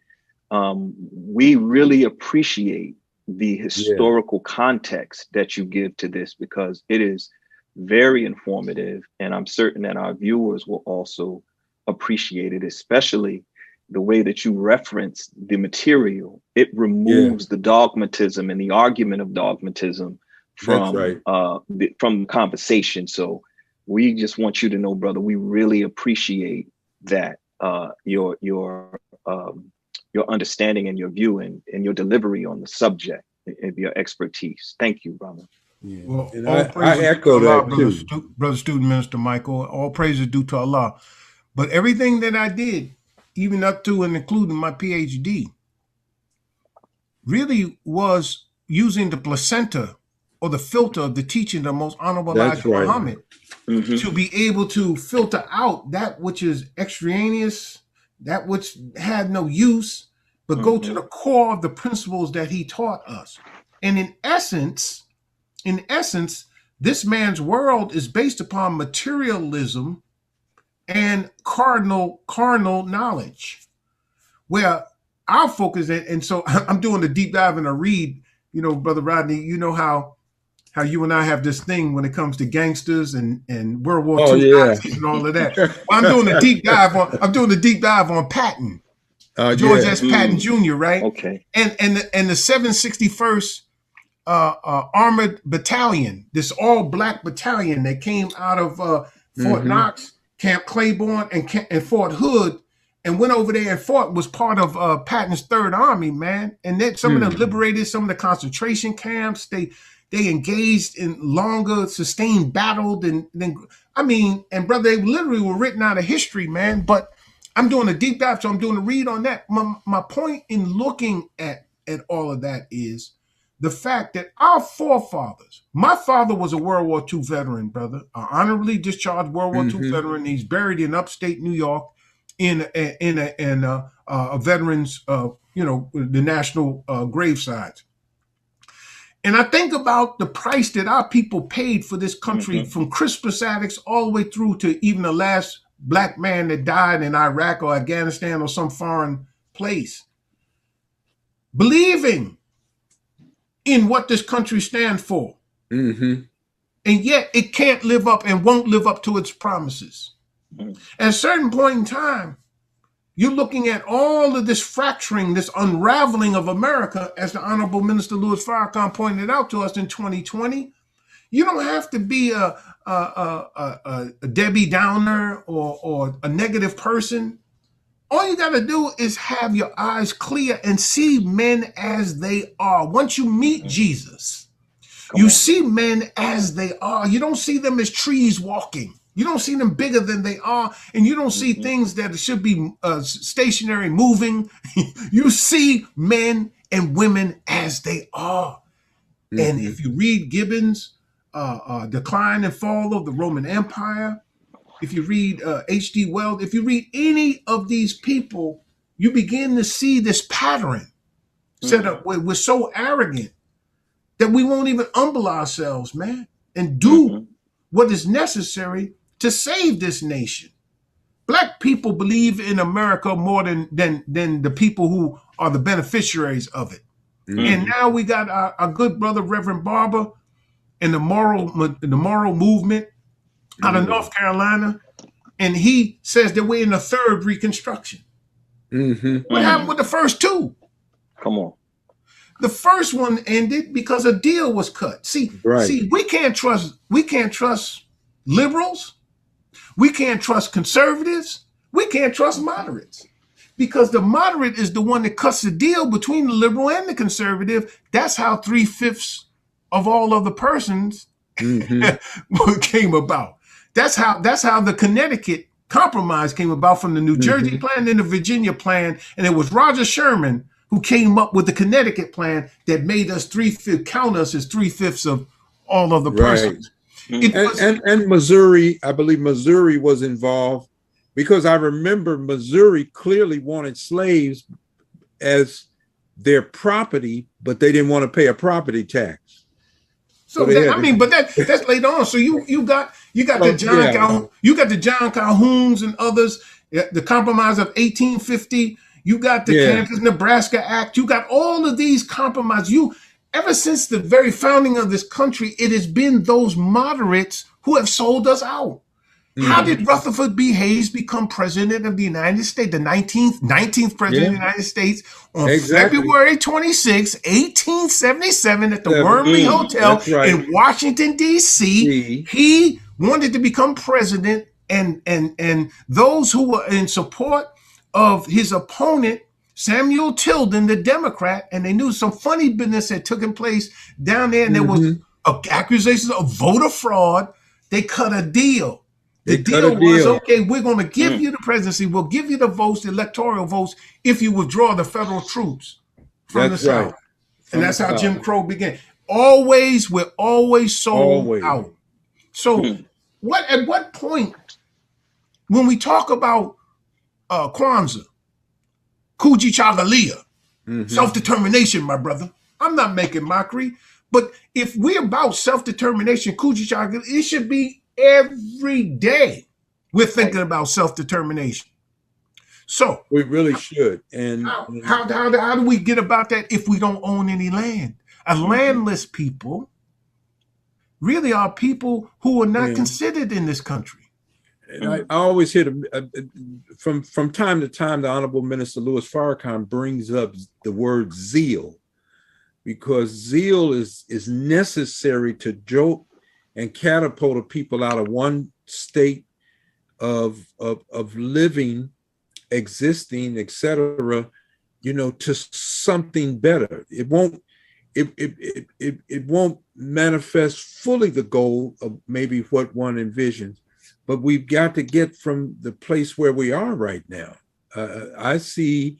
we really appreciate the historical context that you give to this, because it is very informative, and I'm certain that our viewers will also appreciate it, especially the way that you reference the material. It removes the dogmatism and the argument of dogmatism from the conversation. So we just want you to know, brother, we really appreciate that, your understanding and your view and your delivery on the subject and your expertise. Thank you, brother. Yeah. Well, and I echo that too, brother student minister Michael. All praises due to Allah. But everything that I did, even up to and including my PhD, really was using the placenta or the filter of the teaching of the most honorable Elijah Muhammad to be able to filter out that which is extraneous, that which had no use, but go to the core of the principles that he taught us. And in essence, this man's world is based upon materialism and carnal knowledge, where our focus is. And so I'm doing a deep dive and a read, you know, Brother Rodney, you know how you and I have this thing when it comes to gangsters and World War II Nazis and all of that. Well, I'm doing a deep dive on Patton, George S. Patton Jr., right? Okay. And the 761st Armored Battalion, this all black battalion that came out of Fort Knox, Camp Claiborne, and Fort Hood, and went over there and fought, was part of Patton's Third Army, man. And then some of them liberated some of the concentration camps. They engaged in longer sustained battle than and brother, they literally were written out of history, man. But I'm doing a deep dive, so I'm doing a read on that. My point in looking at all of that is the fact that our forefathers, my father was a World War II veteran, brother, an honorably discharged World War II veteran. He's buried in upstate New York in a veterans, the national gravesites. And I think about the price that our people paid for this country, from Crispus Attucks all the way through to even the last black man that died in Iraq or Afghanistan or some foreign place, believing in what this country stands for. And yet it can't live up and won't live up to its promises. At a certain point in time, you're looking at all of this fracturing, this unraveling of America, as the Honorable Minister Louis Farrakhan pointed out to us in 2020. You don't have to be a Debbie Downer or a negative person. All you got to do is have your eyes clear and see men as they are. Once you meet Jesus, you see men as they are. You don't see them as trees walking. You don't see them bigger than they are, and you don't see things that should be stationary moving. You see men and women as they are. And if you read Gibbon's Decline and Fall of the Roman Empire, if you read H.G. Wells, if you read any of these people, you begin to see this pattern set up where we're so arrogant that we won't even humble ourselves, man, and do what is necessary to save this nation. Black people believe in America more than the people who are the beneficiaries of it. And now we got our good brother, Reverend Barber, and the moral movement out of North Carolina. And he says that we're in the third Reconstruction. What happened with the first two? Come on. The first one ended because a deal was cut. See, we can't trust liberals. We can't trust conservatives. We can't trust moderates, because the moderate is the one that cuts the deal between the liberal and the conservative. That's how 3/5 of all of the persons came about. That's how the Connecticut Compromise came about, from the New Jersey plan and the Virginia plan. And it was Roger Sherman who came up with the Connecticut plan that made us count us as 3/5 of all of the persons. And Missouri, I believe Missouri was involved because I remember Missouri clearly wanted slaves as their property, but they didn't want to pay a property tax. So that, I mean, but that's later on. So you got the John Calhoun, you got the John Calhouns and others, the Compromise of 1850. You got the Kansas Nebraska Act. You got all of these compromises. Ever since the very founding of this country, it has been those moderates who have sold us out. How did Rutherford B. Hayes become president of the United States, the 19th president of the United States, on February 26, 1877 at the Wormley Hotel in Washington, D.C.? He wanted to become president, and those who were in support of his opponent, Samuel Tilden, the Democrat, and they knew some funny business had taken place down there, and there was accusations of voter fraud. They cut a deal. The deal was, okay, we're going to give you the presidency. We'll give you the votes, the electoral votes, if you withdraw the federal troops from the South. And that's how Jim Crow began. We're always sold out. So at what point, when we talk about Kwanzaa, Kujichagulia, self-determination, my brother, I'm not making mockery, but if we're about self-determination, Kujichagulia, it should be every day we're thinking about self-determination. So we really should. And how do we get about that if we don't own any land? A landless people really are people who are not considered in this country. And I always hear from time to time, the Honorable Minister Louis Farrakhan brings up the word zeal, because zeal is necessary to jolt and catapult a people out of one state of living, existing, etc., to something better. It won't manifest fully the goal of maybe what one envisions, but we've got to get from the place where we are right now. I see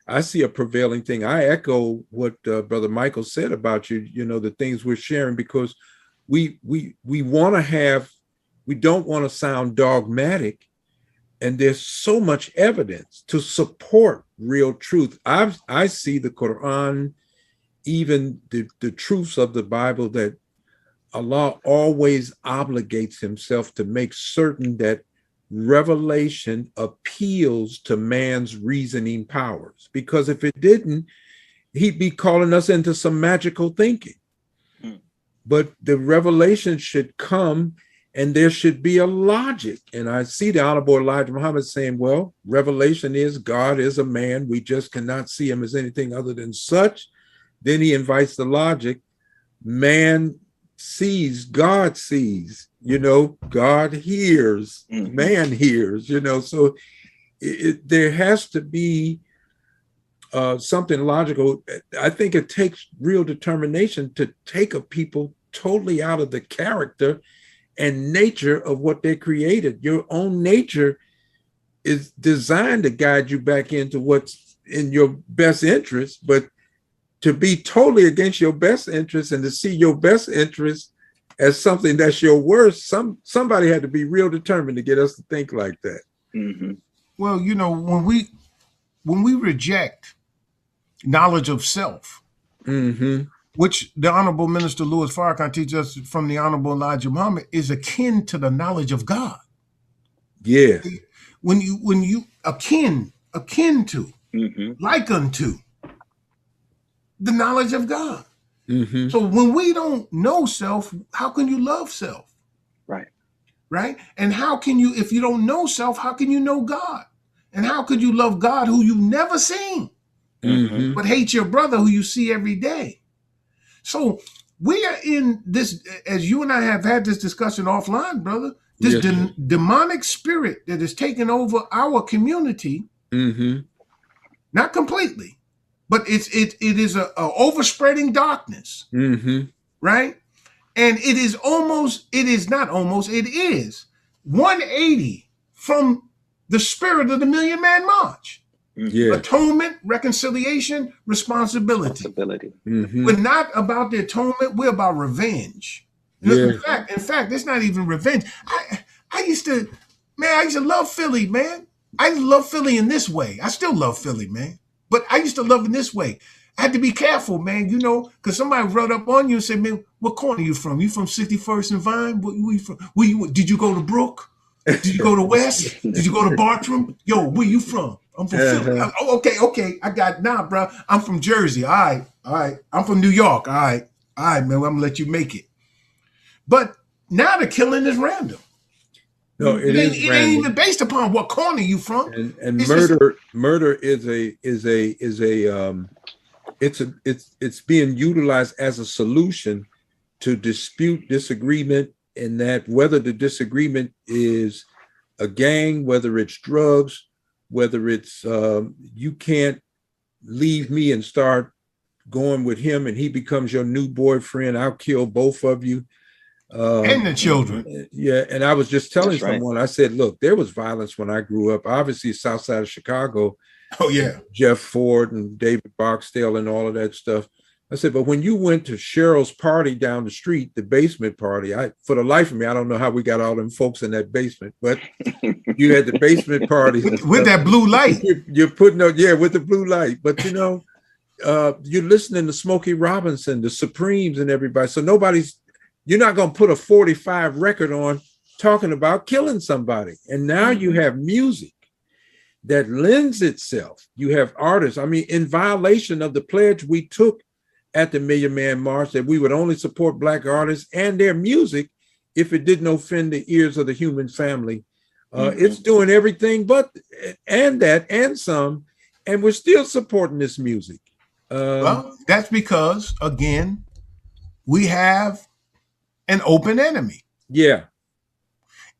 a prevailing thing. I echo what Brother Michael said about you, the things we're sharing, because we don't want to sound dogmatic, and there's so much evidence to support real truth. I see the Quran, even the truths of the Bible, that Allah always obligates himself to make certain that revelation appeals to man's reasoning powers, because if it didn't, he'd be calling us into some magical thinking. But the revelation should come, and there should be a logic. And I see the Honorable Elijah Muhammad saying, well, revelation is God is a man. We just cannot see him as anything other than such. Then he invites the logic. Man sees, God sees, God hears, man hears, so there has to be something logical. I think it takes real determination to take a people totally out of the character and nature of what they created. Your own nature is designed to guide you back into what's in your best interest, but to be totally against your best interest and to see your best interest as something that's your worst, somebody had to be real determined to get us to think like that. Well, when we reject knowledge of self, which the Honorable Minister Louis Farrakhan teaches us from the Honorable Elijah Muhammad, is akin to the knowledge of God. Yeah. When you akin to, like unto the knowledge of God. So when we don't know self, how can you love self? Right? And how can you, if you don't know self, how can you know God? And how could you love God who you've never seen, but hate your brother who you see every day? So we are in this, as you and I have had this discussion offline, brother, this demonic spirit that has taken over our community, not completely, but it is a overspreading darkness, right? And it is 180 from the spirit of the Million Man March. Atonement, reconciliation, responsibility. We're not about the atonement, we're about revenge. In fact, it's not even revenge. I used to, Man, I used to love Philly, man. I used to love Philly in this way. I still love Philly, man. But I used to love it this way. I had to be careful, man, because somebody wrote up on you and said, man, what corner you from? You from 61st and Vine? Where you from? Did you go to Brook? Did you go to West? Did you go to Bartram? Yo, where you from? I'm from Philly. Oh, okay. I got bro. I'm from Jersey. All right. I'm from New York. All right, man. I'm gonna let you make it. But now the killing is random. No, it ain't even based upon what corner you from. And murder it's being utilized as a solution to dispute, disagreement, and that whether the disagreement is a gang, whether it's drugs, whether it's you can't leave me and start going with him and he becomes your new boyfriend, I'll kill both of you. And the children. Yeah, and I was just telling someone, I said, look, there was violence when I grew up, obviously south side of Chicago. Oh, yeah. Jeff Ford and David Barksdale and all of that stuff. I said, but when you went to Cheryl's party down the street, the basement party, for the life of me, I don't know how we got all them folks in that basement, but you had the basement party. with that blue light. You're putting up, with the blue light. But, you're listening to Smokey Robinson, the Supremes and everybody. So you're not going to put a 45 record on talking about killing somebody. And now you have music that lends itself. You have artists, in violation of the pledge we took at the Million Man March that we would only support Black artists and their music if it didn't offend the ears of the human family. It's doing everything and some, and we're still supporting this music. Well, that's because, again, we have an open enemy. Yeah.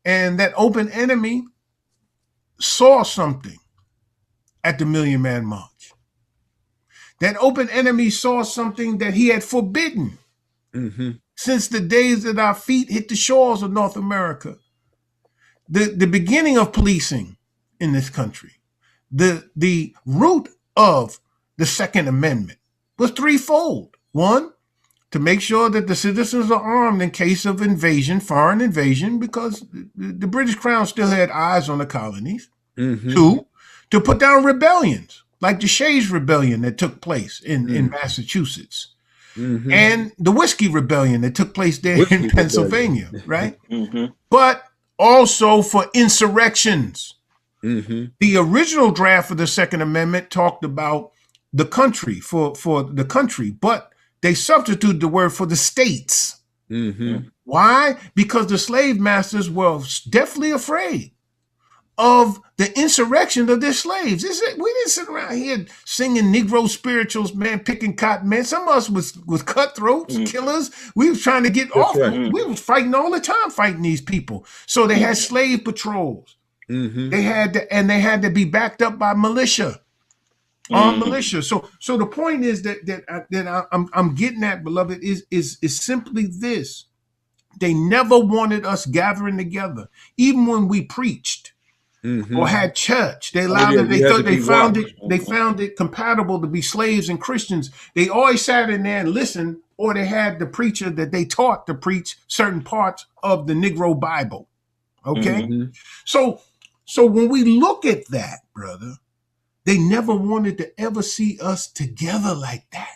And that open enemy saw something at the Million Man March. That open enemy saw something that he had forbidden since the days that our feet hit the shores of North America. The beginning of policing in this country, the root of the Second Amendment was threefold. One, to make sure that the citizens are armed in case of invasion, foreign invasion, because the British Crown still had eyes on the colonies. Two, to put down rebellions, like the Shays Rebellion that took place in Massachusetts, and the Whiskey Rebellion that took place there in Pennsylvania, right? But also for insurrections. The original draft of the Second Amendment talked about the country, for the country, but they substituted the word for the states. Why? Because the slave masters were definitely afraid of the insurrection of their slaves. We didn't sit around here singing Negro spirituals, man, picking cotton, man. Some of us was cutthroats, killers. We was trying to get off. Right. We was fighting all the time, fighting these people. So they had slave patrols. They had to be backed up by militia. Militia. So the point is that I'm getting at, beloved, is simply this. They never wanted us gathering together, even when we preached or had church. They allowed it. They found it compatible to be slaves and Christians. They always sat in there and listened, or they had the preacher that they taught to preach certain parts of the Negro Bible. Okay, so when we look at that, brother, they never wanted to ever see us together like that.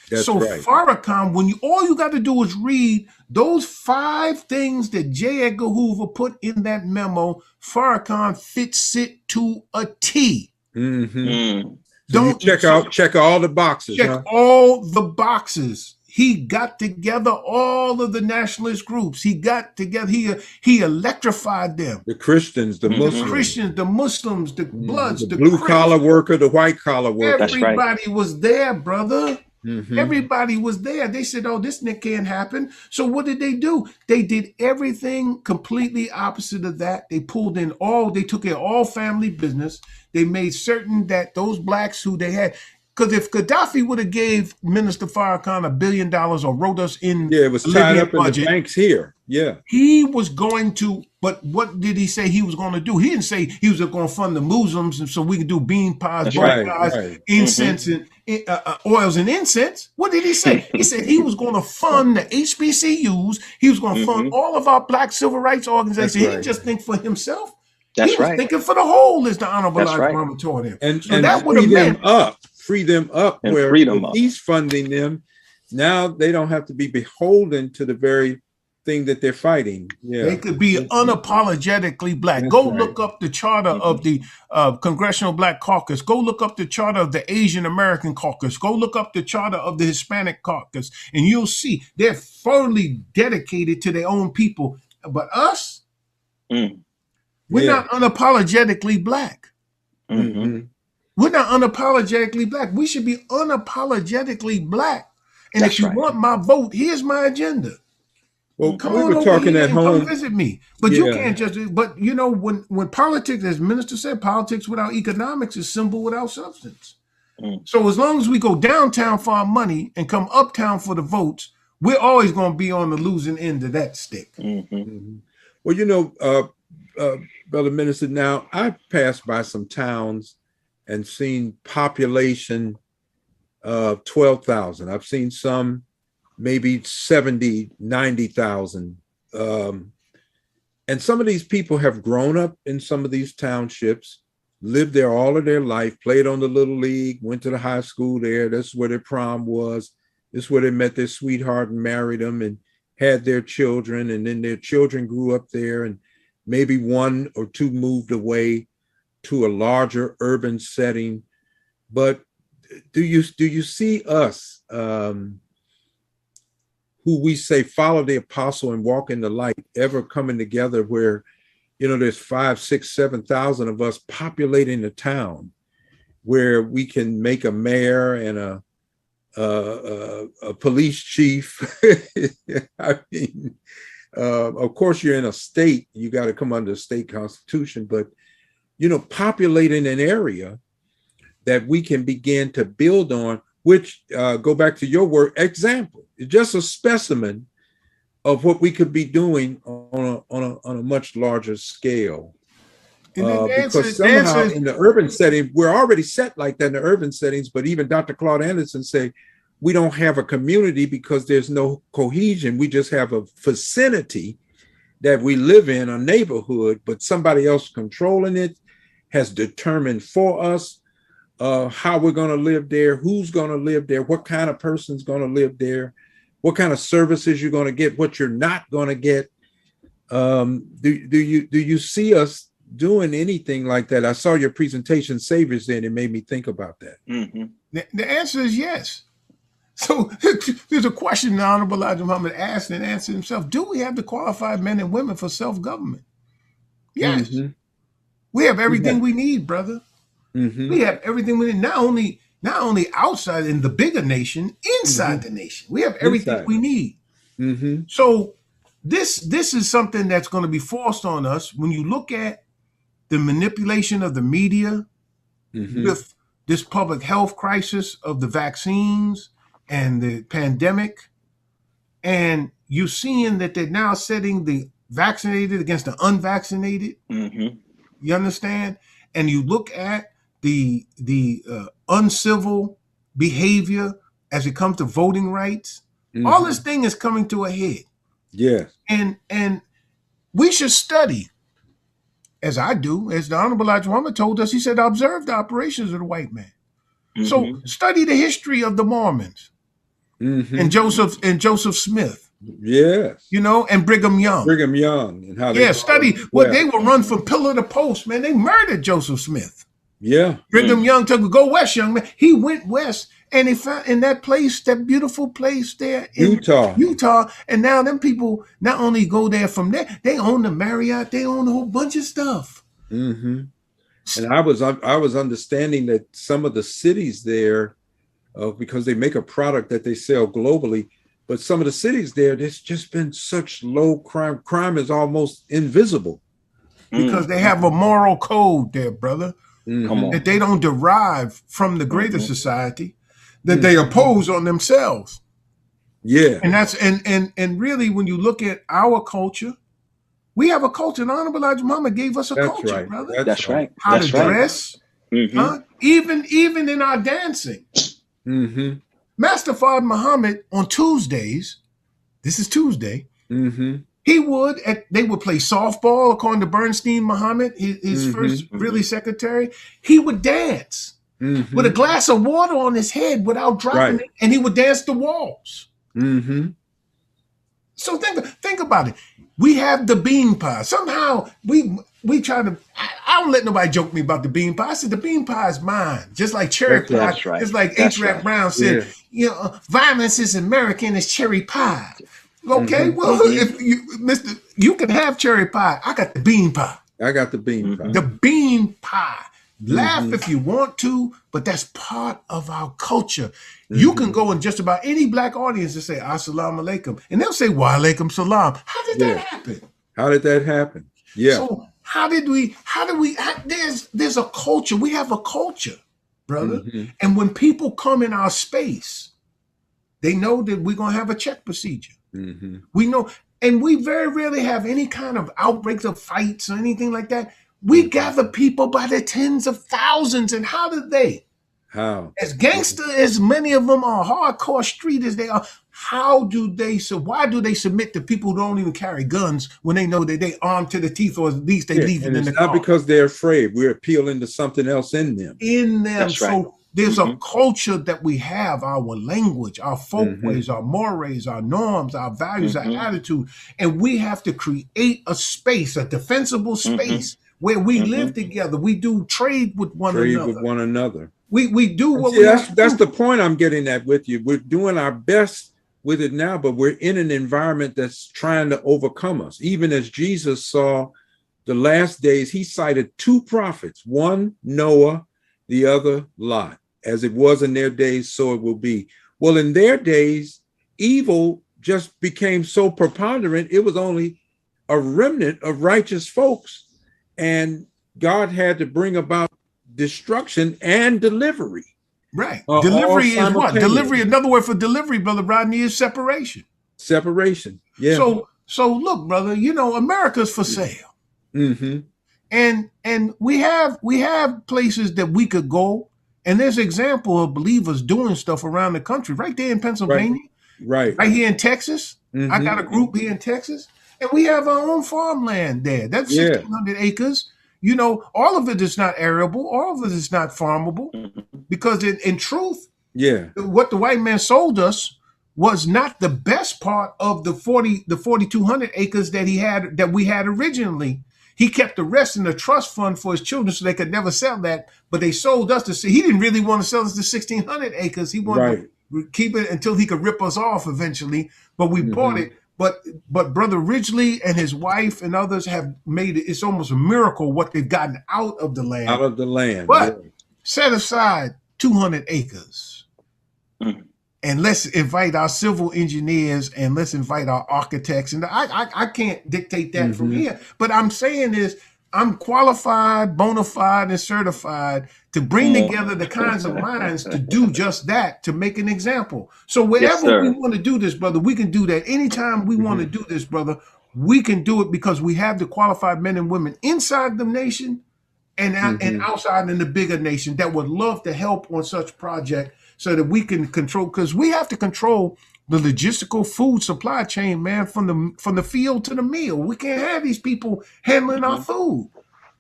That's right. Farrakhan, all you got to do is read those 5 things that J. Edgar Hoover put in that memo. Farrakhan fits it to a T. So check all the boxes. Check all the boxes. He got together all of the nationalist groups. He got together. He electrified them. The Christians, the Muslims. The Christians, the Muslims, the Bloods, the blue collar worker, the white collar worker. Everybody was there, brother. Everybody was there. They said, oh, this can't happen. So what did they do? They did everything completely opposite of that. They took care of all family business. They made certain that those blacks who they had, because if Gaddafi would have gave Minister Farrakhan $1 billion or wrote us in, it was tied up in the banks here. Yeah, he was going to But what did he say he was going to do? He didn't say he was going to fund the Muslims and so we could do bean pies, That's bow right. pies, incense, and oils and incense. What did he say? He said he was going to fund the HBCUs. He was going to fund all of our Black civil rights organizations. He didn't just think for himself. That's he was thinking for the whole, as the Honorable Elijah Muhammad taught him. And, so and that would have meant free them up and where free them up. He's funding them. Now they don't have to be beholden to the very thing that they're fighting. Yeah, they could be unapologetically Black. That's Go right. look up the charter of the Congressional Black Caucus. Go look up the charter of the Asian American Caucus. Go look up the charter of the Hispanic Caucus, and you'll see they're fully dedicated to their own people. But us, we're not unapologetically Black. Mm-hmm. We're not unapologetically Black. We should be unapologetically Black. And That's if you right. want my vote, here's my agenda. Well, Come we on were over talking here at and home. come visit me. But you can't just. But you know, when politics, as Minister said, politics without economics is symbol without substance. So as long as we go downtown for our money and come uptown for the votes, we're always going to be on the losing end of that stick. Well, you know, Brother Minister, now I've passed by some towns and seen population of 12,000. I've seen some maybe 70, 90,000. And some of these people have grown up in some of these townships, lived there all of their life, played on the Little League, went to the high school there. That's where their prom was. This is where they met their sweetheart and married them and had their children. And then their children grew up there, and maybe one or two moved away to a larger urban setting. But do you see us, who we say follow the apostle and walk in the light, ever coming together where, you know, there's 5, 6, 7,000 of us populating a town where we can make a mayor and a police chief? I mean, of course, you're in a state, you got to come under the state constitution, but, you know, populating an area that we can begin to build on, which go back to your word, example. It's just a specimen of what we could be doing on a much larger scale. Because somehow in the urban setting, we're already set like that in the urban settings, but even Dr. Claude Anderson say, we don't have a community because there's no cohesion. We just have a vicinity that we live in, a neighborhood, but somebody else controlling it has determined for us how we're going to live there, who's going to live there, what kind of person's going to live there, what kind of services you're going to get, what you're not going to get. Do you see us doing anything like that? I saw your presentation, Saviors, then it made me think about that. The answer is yes. So there's a question the Honorable Elijah Muhammad asked and answered himself. Do we have the qualified men and women for self-government? Yes. We have everything we need, brother. We have everything we need. Not only outside in the bigger nation, inside the nation. We have everything we need. So this is something that's going to be forced on us when you look at the manipulation of the media with this public health crisis of the vaccines and the pandemic. And you're seeing that they're now setting the vaccinated against the unvaccinated. You understand? And you look at the uncivil behavior as it comes to voting rights. All this thing is coming to a head. Yes. And we should study, as I do, as the Honorable Elijah Muhammad told us. He said, observe the operations of the white man. So study the history of the Mormons and Joseph Smith. Yes. You know, and Brigham Young. And how they study what they were run from pillar to post, man. They murdered Joseph Smith. Yeah. Brigham Young took go west, young man. He went west and he found in that place, that beautiful place there in Utah. And now them people not only go there from there, they own the Marriott, they own a whole bunch of stuff. And I was understanding that some of the cities there, because they make a product that they sell globally, but some of the cities there, there's just been such low crime. Crime is almost invisible. Because they have a moral code there, brother. That they don't derive from the greater society, that they oppose on themselves. Yeah. And that's and really when you look at our culture We have a culture. And Honorable Elijah Muhammad gave us a That's culture, right. brother. That's right. How That's to right. dress, Mhm. even in our dancing. Mm-hmm. Master Fard Muhammad on Tuesdays, this is Tuesday, Mm-hmm. they would play softball, according to Bernstein Muhammad, his first really secretary. He would dance with a glass of water on his head without dropping it, and he would dance the waltz. Mm-hmm. So think about it. We have the bean pie. Somehow we try to. I don't let nobody joke me about the bean pie. I said the bean pie is mine, just like cherry pie. That's right. Just like That's H. Rap right. Brown said, violence is American as cherry pie. Okay, well, if you can have cherry pie. I got the bean pie. I got the bean pie. The bean pie. Laugh if you want to, but that's part of our culture. You can go in just about any black audience and say Assalamu alaikum, and they'll say Wa alaikum salam. How did that happen? How did that happen? Yeah. So there's a culture. We have a culture, brother. And when people come in our space, they know that we're gonna have a check procedure. We know, and we very rarely have any kind of outbreaks of fights or anything like that. We gather people by the tens of thousands. And how did they? How? As gangster as many of them are, hardcore street as they are, why do they submit to people who don't even carry guns when they know that they armed to the teeth, or at least they leave it in the car? Not because they're afraid. We're appealing to something else in them. That's so right. There's a culture that we have, our language, our folkways, our mores, our norms, our values, our attitude. And we have to create a space, a defensible space where we live together. We do trade with one another. We do what we have to do. That's the point I'm getting at with you. We're doing our best with it now, but we're in an environment that's trying to overcome us. Even as Jesus saw the last days, he cited two prophets, one Noah, the other Lot. As it was in their days, so it will be. Well, in their days, evil just became so preponderant, it was only a remnant of righteous folks. And God had to bring about destruction and delivery. Right. Delivery is what? Delivery, another word for delivery, Brother Rodney, is separation. Separation. Yeah. So look, brother, America's for sale. And we have places that we could go. And there's an example of believers doing stuff around the country, right there in Pennsylvania, right here in Texas. I got a group here in Texas, and we have our own farmland there. That's 1,600 acres. All of it is not arable, all of it is not farmable, because in truth, what the white man sold us was not the best part of the 4,200 acres that we had originally. He kept the rest in the trust fund for his children so they could never sell that. But they sold us he didn't really want to sell us the 1,600 acres. He wanted to keep it until he could rip us off eventually. But we bought it. But Brother Ridgely and his wife and others have made it. It's almost a miracle what they've gotten out of the land. Out of the land. But set aside 200 acres. And let's invite our civil engineers and let's invite our architects. And I can't dictate that from here. But I'm saying is I'm qualified, bona fide, and certified to bring together the kinds of minds to do just that, to make an example. So wherever we want to do this, brother, we can do that. Anytime we want to do this, brother, we can do it because we have the qualified men and women inside the nation and outside in the bigger nation that would love to help on such project, so that we can control, because we have to control the logistical food supply chain, man, from the field to the meal. We can't have these people handling our food.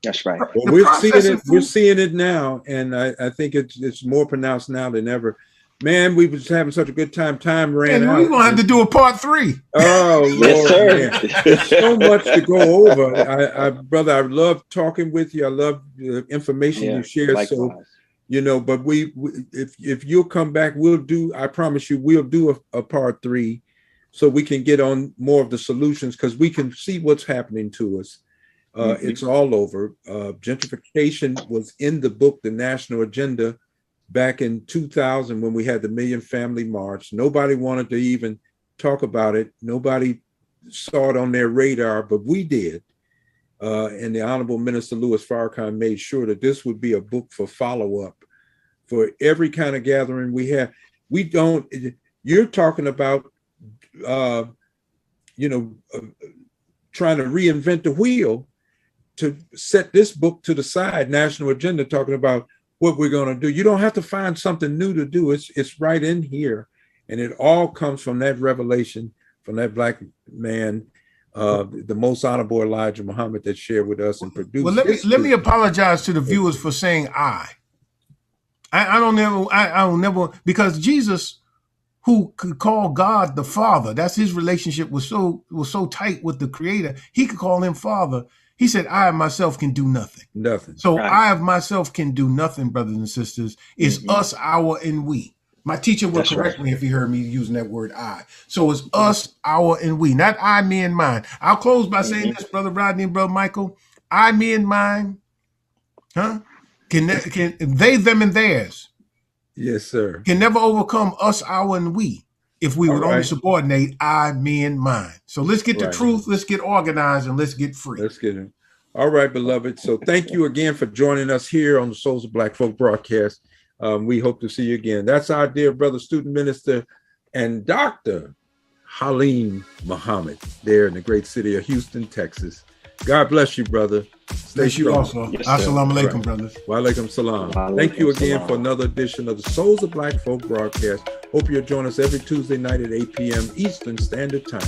That's right. Well, we're seeing it now, and I think it's more pronounced now than ever. Man, we was having such a good time. Time ran out. We're gonna have to do a part 3. Oh, Lord, yes, sir. There's so much to go over. Brother, I love talking with you. I love the information you share. Likewise. So, but if you'll come back, I promise you, we'll do a part 3 so we can get on more of the solutions, because we can see what's happening to us. It's all over. Gentrification was in the book, The National Agenda, back in 2000 when we had the Million Family March. Nobody wanted to even talk about it. Nobody saw it on their radar, but we did. And the Honorable Minister Louis Farrakhan made sure that this would be a book for follow-up for every kind of gathering we have. You're talking about, trying to reinvent the wheel to set this book to the side, National Agenda, talking about what we're going to do. You don't have to find something new to do. It's right in here. And it all comes from that revelation, from that Black man, the most honorable Elijah Muhammad, that shared with us and produced. Well, let me apologize to the viewers for saying I don't never, because Jesus, who could call God the Father, that's his relationship was so tight with the Creator, he could call him Father. He said, I of myself can do nothing. Nothing. So right. I of myself can do nothing, brothers and sisters. It's us, our, and we. My teacher would correct me if he heard me using that word I. So it's us, our, and we, not I, me, and mine. I'll close by saying this, Brother Rodney and Brother Michael. I, me, and mine, can they, them, and theirs. Yes, sir. Can never overcome us, our, and we if we would only subordinate I, me, and mine. So let's get the truth, let's get organized, and let's get free. Let's get it. All right, beloved. So thank you again for joining us here on the Souls of Black Folk broadcast. We hope to see you again. That's our dear brother, student minister, and Dr. Haleem Muhammad there in the great city of Houston, Texas. God bless you, brother. Stay strong. You also. Yes, assalamu alaikum, brothers. Wa alaikum salam. Thank you again for another edition of the Souls of Black Folk broadcast. Hope you'll join us every Tuesday night at 8 p.m. Eastern Standard Time.